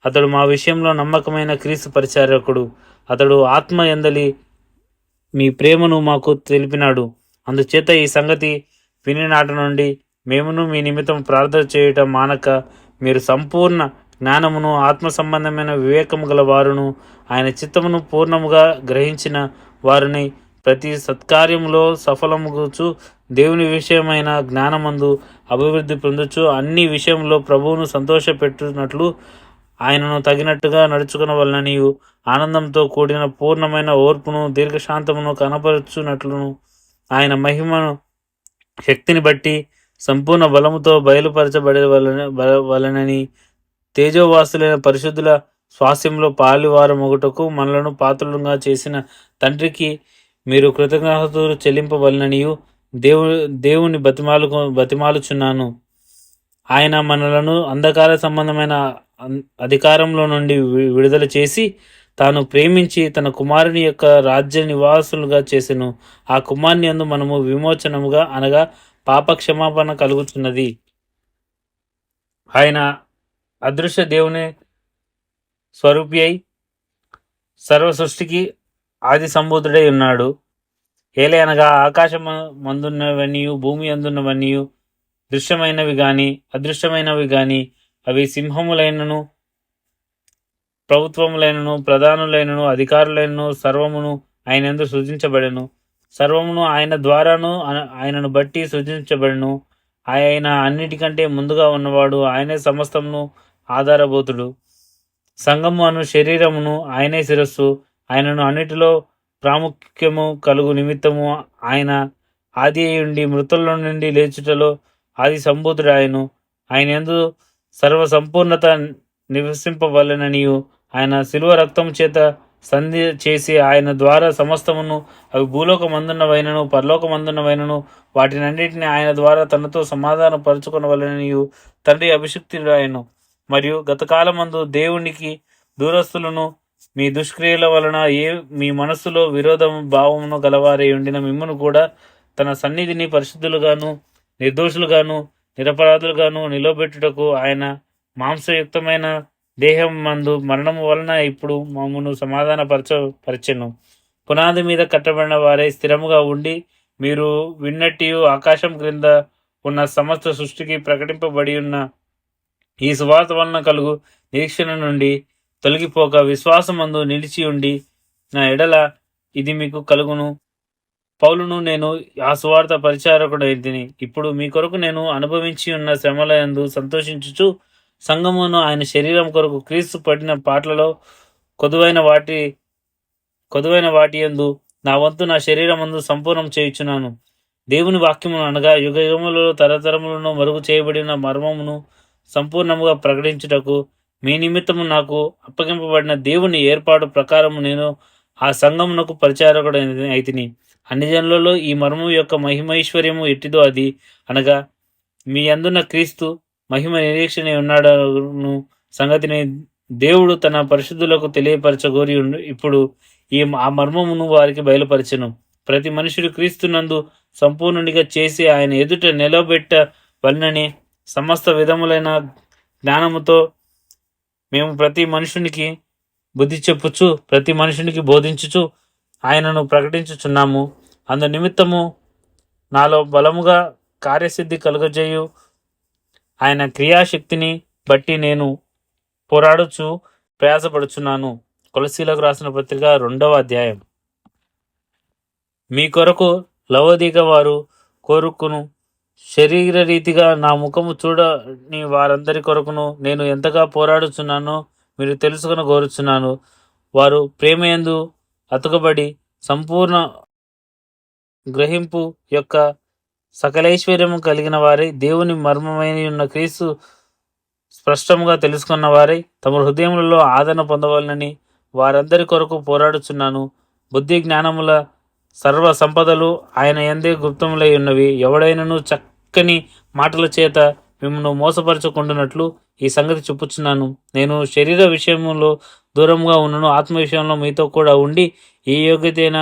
అతడు మా విషయంలో నమ్మకమైన క్రీస్తు పరిచారకుడు. అతడు ఆత్మ యందలి మీ ప్రేమను మాకు తెలిపినాడు. అందుచేత ఈ సంగతి విని నాట నుండి మేమును మీ నిమిత్తం ప్రార్థన చేయటం మానక మీరు సంపూర్ణ జ్ఞానమును ఆత్మ సంబంధమైన వివేకము గల వారును ఆయన చిత్తమును పూర్ణముగా గ్రహించిన వారిని ప్రతి సత్కార్యములో సఫలముగుచు దేవుని విషయమైన జ్ఞానమందు అభివృద్ధి పొందుచు అన్ని విషయంలో ప్రభువును సంతోషపెట్టునట్లు ఆయనను తగినట్టుగా నడుచుకునవలననియు ఆనందంతో కూడిన పూర్ణమైన ఓర్పును దీర్ఘశాంతమును కనపరుచునట్లును ఆయన మహిమను శక్తిని బట్టి సంపూర్ణ బలముతో బయలుపరచబడవలనని తేజోవాసులైన పరిశుద్ధుల స్వాస్యంలో పాలివారమొగుటకు మనలను పాత్రులుగా చేసిన తండ్రికి మీరు కృతజ్ఞతలు చెల్లింపవలననియు దేవుని బతిమాలుచున్నాను. ఆయన మనలను అంధకార సంబంధమైన అధికారంలో నుండి విడుదల చేసి తాను ప్రేమించి తన కుమారుని యొక్క రాజ్య నివాసులుగా చేసెను. ఆ కుమారుని యందు మనము విమోచనముగా అనగా పాప క్షమాపణ కలుగుతున్నది. ఆయన అదృశ్య దేవుని స్వరూపి అయి సర్వ సృష్టికి ఆది సంబూతుడై ఉన్నాడు. ఏలే అనగా ఆకాశం మందున్నవన్నీ భూమి అందున్నవన్నీ దృశ్యమైనవి గాని అదృశ్యమైనవి గాని అవి సింహములైనను ప్రభుత్వములైనను ప్రధానులైనను అధికారులైనను సర్వమును ఆయనందు సృజించబడెను. సర్వమును ఆయన ద్వారాను ఆయనను బట్టి సృజించబడెను. ఆయన అన్నిటికంటే ముందుగా ఉన్నవాడు. ఆయనే సమస్తమును ఆధారభూతుడు. సంఘము అను శరీరమును ఆయనే శిరస్సు. ఆయనను అన్నిటిలో ప్రాముఖ్యము కలుగు నిమిత్తము ఆయన ఆది అయ్యుండి మృతుల నుండి లేచుటలో ఆది సంభూతుడు ఆయను. ఆయన యందు సర్వ సంపూర్ణత నివసింపవలెననియు ఆయన శిలువ రక్తం చేత సంధి చేసి ఆయన ద్వారా సమస్తమును, అవి భూలోకమందున్నవైనను పరలోకమందున్నవైనను వాటినన్నిటిని ఆయన ద్వారా తనతో సమాధాన పరుచుకొనవలెననియు తండ్రి అభిషిక్తుడాయను. మరియు గతకాలమందు దేవునికి దూరస్తులను మీ దుష్క్రియల వలన మీ మనస్సులో విరోధ భావమును గలవారై ఉండిన మిమ్మను కూడా తన సన్నిధిని పరిశుద్ధులుగాను నిర్దోషులుగాను నిరపరాధులుగాను నిలవబెట్టుటకు ఆయన మాంసయుక్తమైన దేహం మందు మరణము వలన ఇప్పుడు మమ్మను పరిచెను. పునాది మీద కట్టబడిన వారై స్థిరముగా ఉండి మీరు విన్నట్టు ఆకాశం క్రింద ఉన్న సమస్త సృష్టికి ప్రకటింపబడి ఉన్న ఈ సువార్త వలన కలుగు నిరీక్షణ నుండి తొలగిపోక విశ్వాసమందు నిలిచి ఉండి నా ఎడల ఇది మీకు కలుగును. పౌలును నేను ఆ సువార్త పరిచారకుడైతిని. ఇప్పుడు మీ కొరకు నేను అనుభవించి ఉన్న శ్రమలయందు సంతోషించుచు సంఘమును ఆయన శరీరం కొరకు క్రీస్తు పడిన పాటలలో కొదువైన వాటి యందు నా వంతు నా శరీరమందు సంపూర్ణం చేయుచున్నాను. దేవుని వాక్యమును అనగా యుగ యుగములలో తరతరములను మరుగు చేయబడిన మర్మమును సంపూర్ణముగా ప్రకటించుటకు మీ నిమిత్తము నాకు అప్పగింపబడిన దేవుని ఏర్పాటు ప్రకారము నేను ఆ సంఘమునకు పరిచారకుడు అయితిని. అన్ని జనులలో ఈ మర్మము యొక్క మహిమైశ్వర్యము ఎట్టిదో అది అనగా మీ అందున్న క్రీస్తు మహిమ నిరీక్షణ ఉన్నాడను సంగతిని దేవుడు తన పరిశుద్ధులకు తెలియపరచగోరి ఇప్పుడు ఆ మర్మమును వారికి బయలుపరచెను. ప్రతి మనుషుడు క్రీస్తునందు సంపూర్ణునిగా చేసి ఆయన ఎదుట నిలబెట్టవలనని సమస్త విధములైన జ్ఞానముతో మేము ప్రతి మనుషునికి బుద్ధి చెప్పుచు ప్రతి మనుషునికి బోధించుచు ఆయనను ప్రకటించుచున్నాము. అందు నిమిత్తము నాలో బలముగా కార్యసిద్ధి కలుగజేయు ఆయన క్రియాశక్తిని బట్టి నేను పోరాడుచు ప్రయాసపడుచున్నాను. కొలసీలకు రాసిన పత్రిక 2వ అధ్యాయం. మీ కొరకు లవోదిక వారు కోరుకును శరీర రీతిగా నా ముఖము చూడని వారందరి కొరకును నేను ఎంతగా పోరాడుచున్నానో మీరు తెలుసుకుని కోరుచున్నాను. వారు ప్రేమయందు అతుకబడి సంపూర్ణ గ్రహింపు యొక్క సకలైశ్వర్యము కలిగిన వారై దేవుని మర్మమైన ఉన్న క్రీస్తు స్పష్టంగా తెలుసుకున్న వారై తమ హృదయములలో ఆదరణ పొందవాలని వారందరి కొరకు పోరాడుచున్నాను. బుద్ధి జ్ఞానముల సర్వ సంపదలు ఆయన యందే గుప్తములై ఉన్నవి. ఎవడైనను చక్కని మాటల చేత మిమ్మల్ని మోసపరచుకుంటున్నట్లు ఈ సంగతి చెప్పుచున్నాను. నేను శరీర విషయంలో దూరంగా ఉన్నను, ఆత్మ విషయంలో మీతో కూడా ఉండి ఏ యోగ్యతైన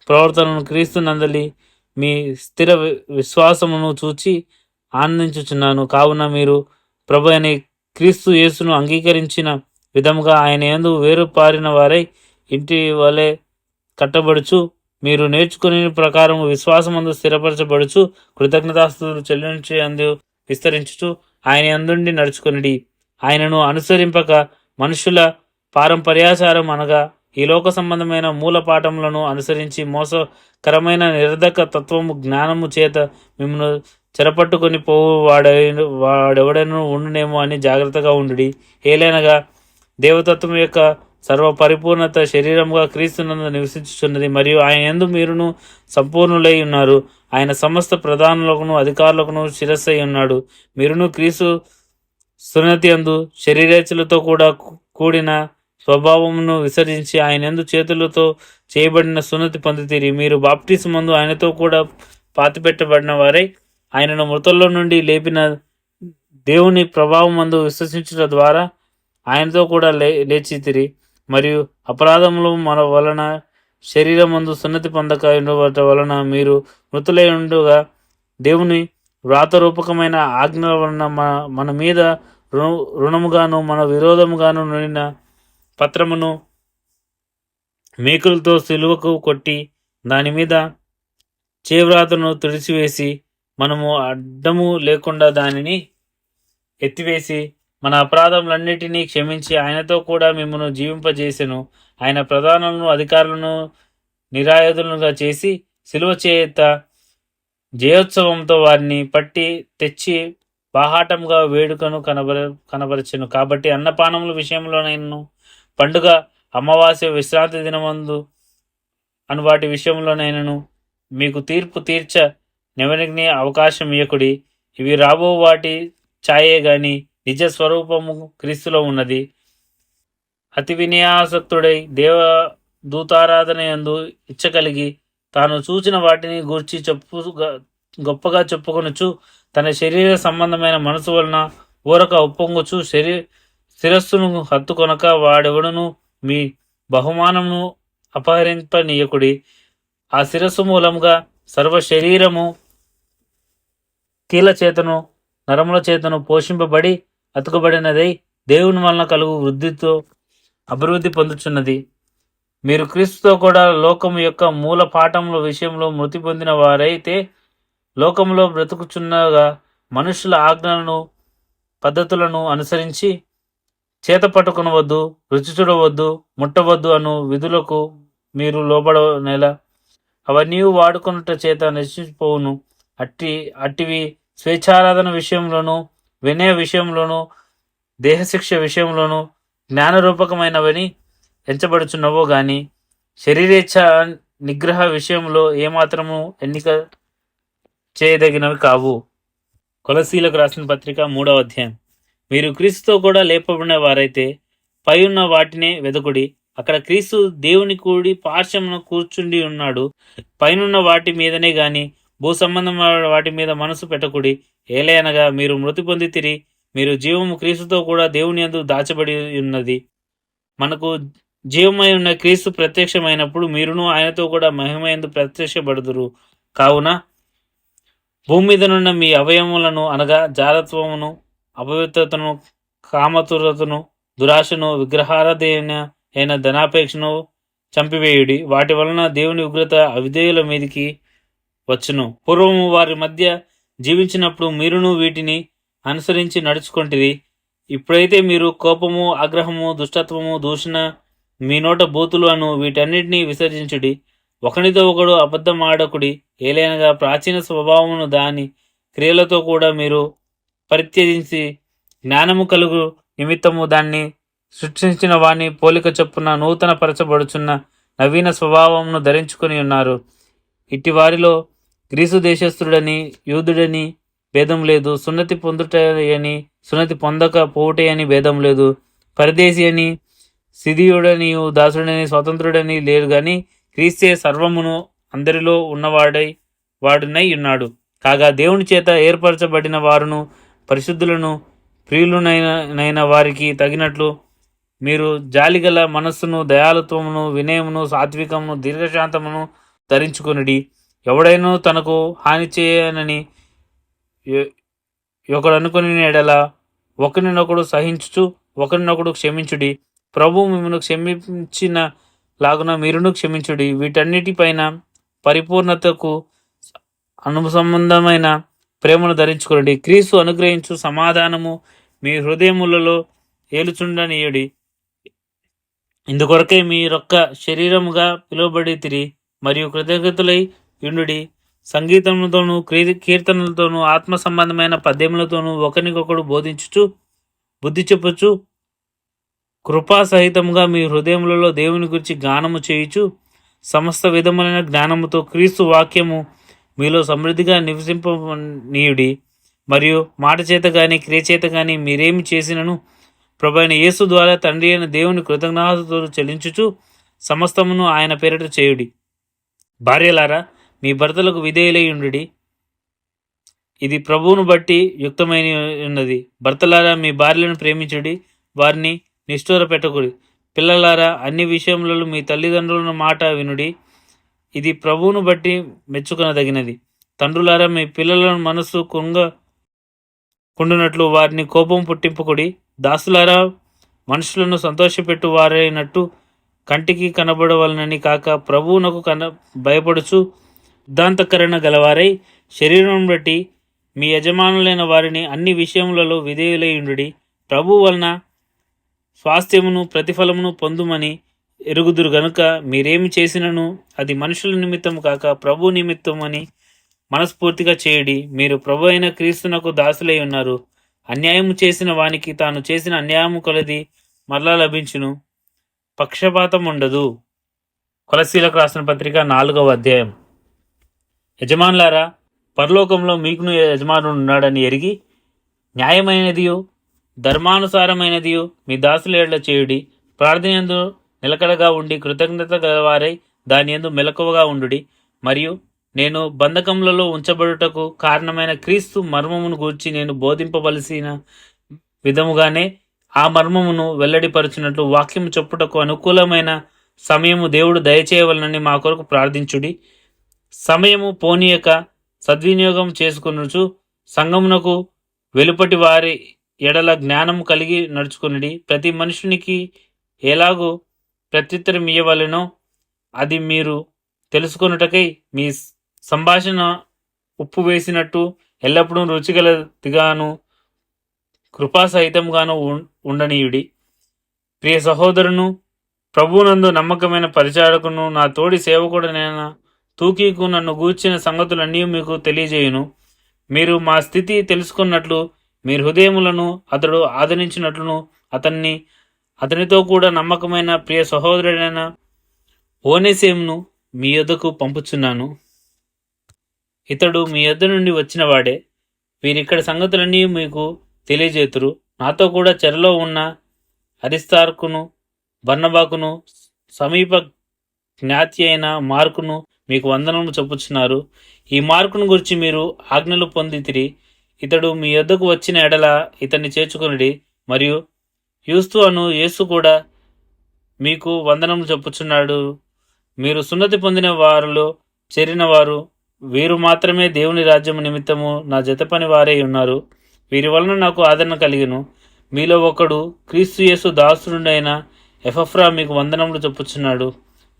ప్రవర్తనను క్రీస్తు నందలి మీ స్థిర విశ్వాసమును చూచి ఆనందించుచున్నాను. కావున మీరు ప్రభు అని క్రీస్తు యేసును అంగీకరించిన విధముగా ఆయన యందు వేరుపారిన వారై ఇంటి వలె కట్టబడుచు మీరు నేర్చుకునే ప్రకారము విశ్వాసమందు స్థిరపరచబడుచు కృతజ్ఞతాస్తుతులు చెల్లించే అందు విస్తరించుచు ఆయన అందుండి నడుచుకునిడి. ఆయనను అనుసరింపక మనుషుల పారంపర్యాచారం అనగా ఈ లోక సంబంధమైన మూల పాఠములను అనుసరించి మోసకరమైన నిరర్ధక తత్వము జ్ఞానము చేత మిమ్మల్ని చెరపట్టుకొని పోవు వాడెవడను ఉండునేమో అని జాగ్రత్తగా ఉండుడి. ఏలైనగా దేవతత్వం యొక్క సర్వ పరిపూర్ణత శరీరంగా క్రీస్తునందు నివసించుచున్నది. మరియు ఆయన యందు మీరును సంపూర్ణులై ఉన్నారు. ఆయన సమస్త ప్రధానులకును అధికారులకును శిరస్సై ఉన్నాడు. మీరును క్రీస్తు సున్నతి యందు శరీరేచ్ఛలతో కూడా కూడిన స్వభావమును విసర్జించి ఆయన యందు చేతులతో చేయబడిన సున్నతి పొందితిరి. మీరు బాప్టిస్మందు ఆయనతో కూడా పాతిపెట్టబడిన వారై ఆయనను మృతుల్లో నుండి లేపిన దేవుని ప్రభావమందు విశ్వసించడం ద్వారా ఆయనతో కూడా లేచితిరి. మరియు అపరాధములు మన వలన శరీరమందు సున్నతి పొందక ఉండటం వలన మీరు మృతులై ఉండగా దేవుని వ్రాతరూపకమైన ఆజ్ఞల వలన మన మీద రుణముగాను మన విరోధముగాను నిండిన పత్రమును మేకులతో సిలువకు కొట్టి దాని మీద చేవ్రాతను తుడిచివేసి మనము అడ్డము లేకుండా దానిని ఎత్తివేసి మన అపరాధములన్నిటినీ క్షమించి ఆయనతో కూడా మిమ్మల్ని జీవింపజేసెను. ఆయన ప్రధానులను అధికారులను నిరాయుధులుగా చేసి సిలువ చేత జయోత్సవంతో వారిని పట్టి తెచ్చి బాహాటంగా వేడుకను కనబరచెను. కాబట్టి అన్నపానముల విషయంలోనైనా పండుగ అమావాస్య విశ్రాంతి దినమందు అను వాటి విషయంలోనైనాను మీకు తీర్పు తీర్చ నెవరికి అవకాశం ఇయ్యకుడి. ఇవి రాబో వాటి ఛాయే గాని నిజ స్వరూపము క్రీస్తులో ఉన్నది. అతి వినయాసక్తుడై దూతారాధన యందు ఇచ్చగలిగి తాను చూచిన వాటిని గూర్చి గొప్పగా చెప్పుకొనుచు తన శరీర సంబంధమైన మనసు వలన ఊరక ఉప్పొంగుచు శిరస్సును హత్తుకొనక వాడెవడును మీ బహుమానమును అపహరింపనీయకుడి. ఆ శిరస్సు మూలముగా సర్వ శరీరము కీల చేతను నరముల చేతను పోషింపబడి అతుకబడినదై దేవుని వలన కలుగు వృద్ధితో అభివృద్ధి పొందుచున్నది. మీరు క్రీస్తుతో కూడా లోకము యొక్క మూల పాఠముల విషయంలో మృతి పొందిన వారైతే లోకములో బ్రతుకుచున్నగా మనుషుల ఆజ్ఞలను పద్ధతులను అనుసరించి చేత పట్టుకొనవద్దు, రుచి చూడవద్దు, ముట్టవద్దు అను విధులకు మీరు లోబడనేలా. అవన్నీ వాడుకొనుట చేత నశించిపోవును. అట్టివి స్వేచ్ఛారాధన విషయంలోనూ, వినయ విషయంలోనూ, దేహశిక్ష విషయంలోనూ జ్ఞానరూపకమైనవని ఎంచబడుచున్నవో గాని శరీరేచ్ఛ నిగ్రహ విషయంలో ఏమాత్రము ఎన్నిక చేయదగినవి కావు. కొలసీలకు రాసిన పత్రిక 3వ అధ్యాయం. మీరు క్రీస్తుతో కూడా లేపబడిన వారైతే పై ఉన్న వాటినే వెదకుడి. అక్కడ క్రీస్తు దేవుని కూడి పార్శ్వమున కూర్చుండి ఉన్నాడు. పైనున్న వాటి మీదనే గాని భూ సంబంధమైన వాటి మీద మనసు పెట్టకుడి. ఏలయనగా మీరు మృతి పొందితిరి, మీరు జీవము క్రీస్తుతో కూడా దేవుని యందు దాచబడి ఉన్నది. మనకు జీవమై ఉన్న క్రీస్తు ప్రత్యక్షమైనప్పుడు మీరును ఆయనతో కూడా మహిమయందు ప్రత్యక్షపడుదురు. కావున భూమి మీదనున్న మీ అవయవములను అనగా జారత్వమును, అపవిత్రతను, కామతురతను, దురాశను, విగ్రహారాధన అయిన ధనాపేక్షను చంపివేయుడి. వాటి వలన దేవుని ఉగ్రత అవిధేయుల మీదికి వచ్చును. పూర్వము వారి మధ్య జీవించినప్పుడు మీరును వీటిని అనుసరించి నడుచుకొంటిరి. ఇప్పుడైతే మీరు కోపము, ఆగ్రహము, దుష్టత్వము, దూషణ, మీ నోట బూతులు అను వీటన్నిటినీ విసర్జించుడి. ఒకనితో ఒకడు అబద్ధం ఆడకుడి. ఏలైనగా ప్రాచీన స్వభావమును దాని క్రియలతో కూడా మీరు పరిత్యజించి జ్ఞానము కలుగు నిమిత్తము దాన్ని సృష్టించిన వాని పోలిక చొప్పున నూతన పరచబడుచున్న నవీన స్వభావమును ధరించుకొని ఉన్నారు. ఇట్టి వారిలో గ్రీసు దేశస్థుడని యూదుడని భేదం లేదు, సున్నతి పొందుటని సున్నతి పొందక పోవుటే అని భేదం లేదు, పరదేశి అని సిధియుడని దాసుడని స్వతంత్రుడని లేదు గాని క్రీస్తే సర్వమును అందరిలో వాడునై ఉన్నాడు. కాగా దేవుని చేత ఏర్పరచబడిన వారును పరిశుద్ధులను ప్రియులునైన వారికి తగినట్లు మీరు జాలిగల మనస్సును, దయాలుత్వమును, వినయమును, సాత్వికమును, దీర్ఘశాంతమును ధరించుకొనుడి. ఎవడైనా తనకు హాని చేయనని ఒకడు అనుకుని ఎడల ఒకరినొకడు సహించుచు ఒకరినొకడు క్షమించుడి. ప్రభు మిమ్మల్ని క్షమించిన లాగున మీరును క్షమించుడి. వీటన్నిటిపైన పరిపూర్ణతకు అనుసంబంధమైన ప్రేమను ధరించుకోండి. క్రీస్తు అనుగ్రహించు సమాధానము మీ హృదయములలో ఏలుచుండనీయుడి. ఇందుకొరకే మీరొక్క శరీరముగా పిలువబడితిరి మరియు కృతజ్ఞతలై యుండుడి. సంగీతములతోనూ కీర్తనలతోనూ ఆత్మ సంబంధమైన పద్యములతోనూ ఒకరికొకడు బోధించుచు బుద్ధి చెప్పుచు కృపాసహితముగా మీ హృదయములలో దేవుని గురించి గానము చేయుచు సమస్త విధములైన జ్ఞానముతో క్రీస్తు వాక్యము మీలో సమృద్ధిగా నివసింపనీయుడి. మరియు మాట చేత కానీ క్రియ చేత కానీ మీరేమి చేసినను ప్రభువైన యేసు ద్వారా తండ్రి అయిన దేవుని కృతజ్ఞతతో చెల్లించుచు సమస్తమును ఆయన పేరిట చేయుడి. భార్యలారా, మీ భర్తలకు విధేయులై ఉండుడి, ఇది ప్రభువును బట్టి యుక్తమైన ఉన్నది. భర్తలారా, మీ భార్యలను ప్రేమించుడి, వారిని నిష్ఠూర పెట్టకుడి. పిల్లలారా, అన్ని విషయములలో మీ తల్లిదండ్రుల మాట వినుడి, ఇది ప్రభువును బట్టి మెచ్చుకొనదగినది. తండ్రులారా, మీ పిల్లల మనస్సు కుండునట్లు వారిని కోపం పుట్టింపకుడి. దాసులారా, మనుషులను సంతోషపెట్టు వారైనట్టు కంటికి కనబడవలనని కాక ప్రభువునకు భయపడుచు సిద్ధాంతకరణ గలవారై శరీరం బట్టి మీ యజమానులైన వారిని అన్ని విషయములలో విధేయులై ఉండుడి. ప్రభు వలన స్వాస్థ్యమును ప్రతిఫలమును పొందుమని ఎరుగుదురు గనుక మీరేమి చేసినను అది మనుషుల నిమిత్తం కాక ప్రభు నిమిత్తం అని మనస్ఫూర్తిగా చేయుడి. మీరు ప్రభు అయిన క్రీస్తునకు దాసులై ఉన్నారు. అన్యాయము చేసిన వానికి తాను చేసిన అన్యాయము కొలది మరలా లభించును, పక్షపాతం ఉండదు. కొలసీలకు రాసిన పత్రిక 4వ అధ్యాయం. యజమానులారా, పరలోకంలో మీకును యజమానుడు ఉన్నాడని ఎరిగి న్యాయమైనదియు ధర్మానుసారమైనదియు మీ దాసుల ఎడల చేయుడి. ప్రార్థనయందు నిలకడగా ఉండి కృతజ్ఞత గలవారై దాని యందు మెలకువగా ఉండుడి. మరియు నేను బంధకములలో ఉంచబడుటకు కారణమైన క్రీస్తు మర్మమును గూర్చి నేను బోధింపవలసిన విధముగానే ఆ మర్మమును వెల్లడిపరచునట్లు వాక్యము చెప్పుటకు అనుకూలమైన సమయము దేవుడు దయచేయవలనని మా కొరకు ప్రార్థించుడి. సమయము పోనీయక సద్వినియోగం చేసుకొనుచు సంఘమునకు వెలుపటి వారి ఎడల జ్ఞానము కలిగి నడుచుకునుడి. ప్రతి మనుషునికి ఎలాగూ ప్రత్యుత్తరం ఇయ్యవలెనో అది మీరు తెలుసుకొనుటకై మీ సంభాషణ ఉప్పు వేసినట్టు ఎల్లప్పుడూ రుచిగలదిగాను కృపాసహితంగాను ఉండనీయుడి. ప్రియ సహోదరును, ప్రభువునందు నమ్మకమైన పరిచారకును, నా తోడి సేవకుడనైన తూకీకు నన్ను గూర్చిన సంగతులన్నీ మీకు తెలియజేయును. మీరు మా స్థితి తెలుసుకున్నట్లు మీ హృదయములను అతడు ఆదరించినట్లును అతనితో కూడా నమ్మకమైన ప్రియ సహోదరుడైన ఓనేసేమును మీ యొద్దకు పంపుచున్నాను. ఇతడు మీ యొద్ద నుండి వచ్చిన వాడే. వీరిక్కడ సంగతులన్నీ మీకు తెలియజేతురు. నాతో కూడా చెరలో ఉన్న అరిస్తార్కును, బర్నబాకును, సమీప జ్ఞాతి అయిన మార్కును మీకు వందనము చెప్పుచున్నారు. ఈ మార్కును గురించి మీరు ఆజ్ఞలు పొందితిరి. ఇతడు మీ యొద్దకు వచ్చిన ఎడల ఇతన్ని చేర్చుకొనుడి. మరియు యూస్తు అను యేసు కూడా మీకు వందనము చెప్పుచున్నాడు. మీరు సున్నతి పొందిన వారిలో చేరిన వారు వీరు మాత్రమే దేవుని రాజ్యము నిమిత్తము నా జతపని వారే ఉన్నారు. వీరి వలన నాకు ఆదరణ కలిగెను. మీలో ఒకడు క్రీస్తు యేసు దాసుడైన ఎపఫ్రా మీకు వందనములు చెప్పుచున్నాడు.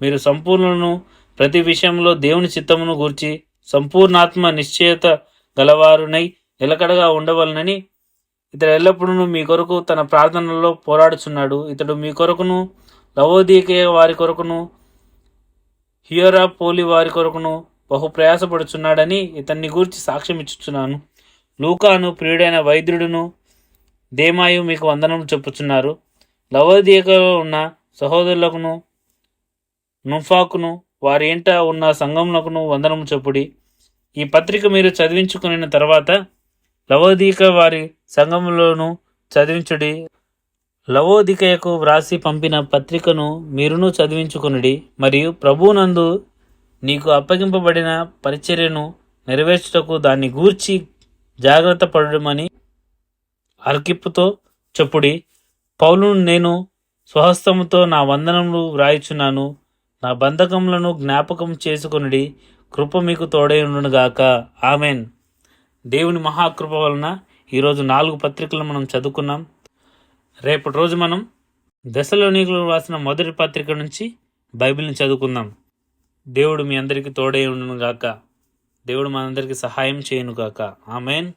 మీరు సంపూర్ణను ప్రతి విషయంలో దేవుని చిత్తమును గూర్చి సంపూర్ణాత్మ నిశ్చయత గలవారునై నిలకడగా ఉండవలనని ఇతడు ఎల్లప్పుడూ మీ కొరకు తన ప్రార్థనలో పోరాడుచున్నాడు. ఇతడు మీ కొరకును, లవోదీకేయ వారి కొరకును, హియరాపోలి వారి కొరకును బహు ప్రయాసపడుచున్నాడని ఇతన్ని గూర్చి సాక్ష్యం ఇచ్చుచున్నాను. లూకాను ప్రియుడైన వైద్యుడును దేమాయు మీకు వందనము చెప్పుచున్నారు. లవోదీయలో ఉన్న సహోదరులకును నుంఫాకును వారి ఇంట ఉన్న సంఘమునకును వందనము చెప్పుడి. ఈ పత్రిక మీరు చదివించుకున్న తర్వాత లవోదీక వారి సంఘములోను చదివించుడి. లవోదికయకు వ్రాసి పంపిన పత్రికను మీరును చదివించుకునుడి. మరియు ప్రభువునందు నీకు అప్పగింపబడిన పరిచర్యను నెరవేర్చుటకు దాన్ని గూర్చి జాగ్రత్త పడమని అర్కిప్పుతో చెప్పుడి. పౌలును నేను స్వహస్తముతో నా వందనములు వ్రాయిచున్నాను. నా బంధకములను జ్ఞాపకం చేసుకొనుడి. కృప మీకు తోడై ఉండునుగాక. ఆమెన్. దేవుని మహాకృప వలన ఈరోజు 4 పత్రికలను మనం చదువుకున్నాం. రేపటి రోజు మనం దశలోనికులకు రాసిన మొదటి పత్రిక నుంచి బైబిల్ని చదువుకుందాం. దేవుడు మీ అందరికీ తోడై ఉండునుగాక. దేవుడు మనందరికీ సహాయం చేయనుగాక. ఆమెన్.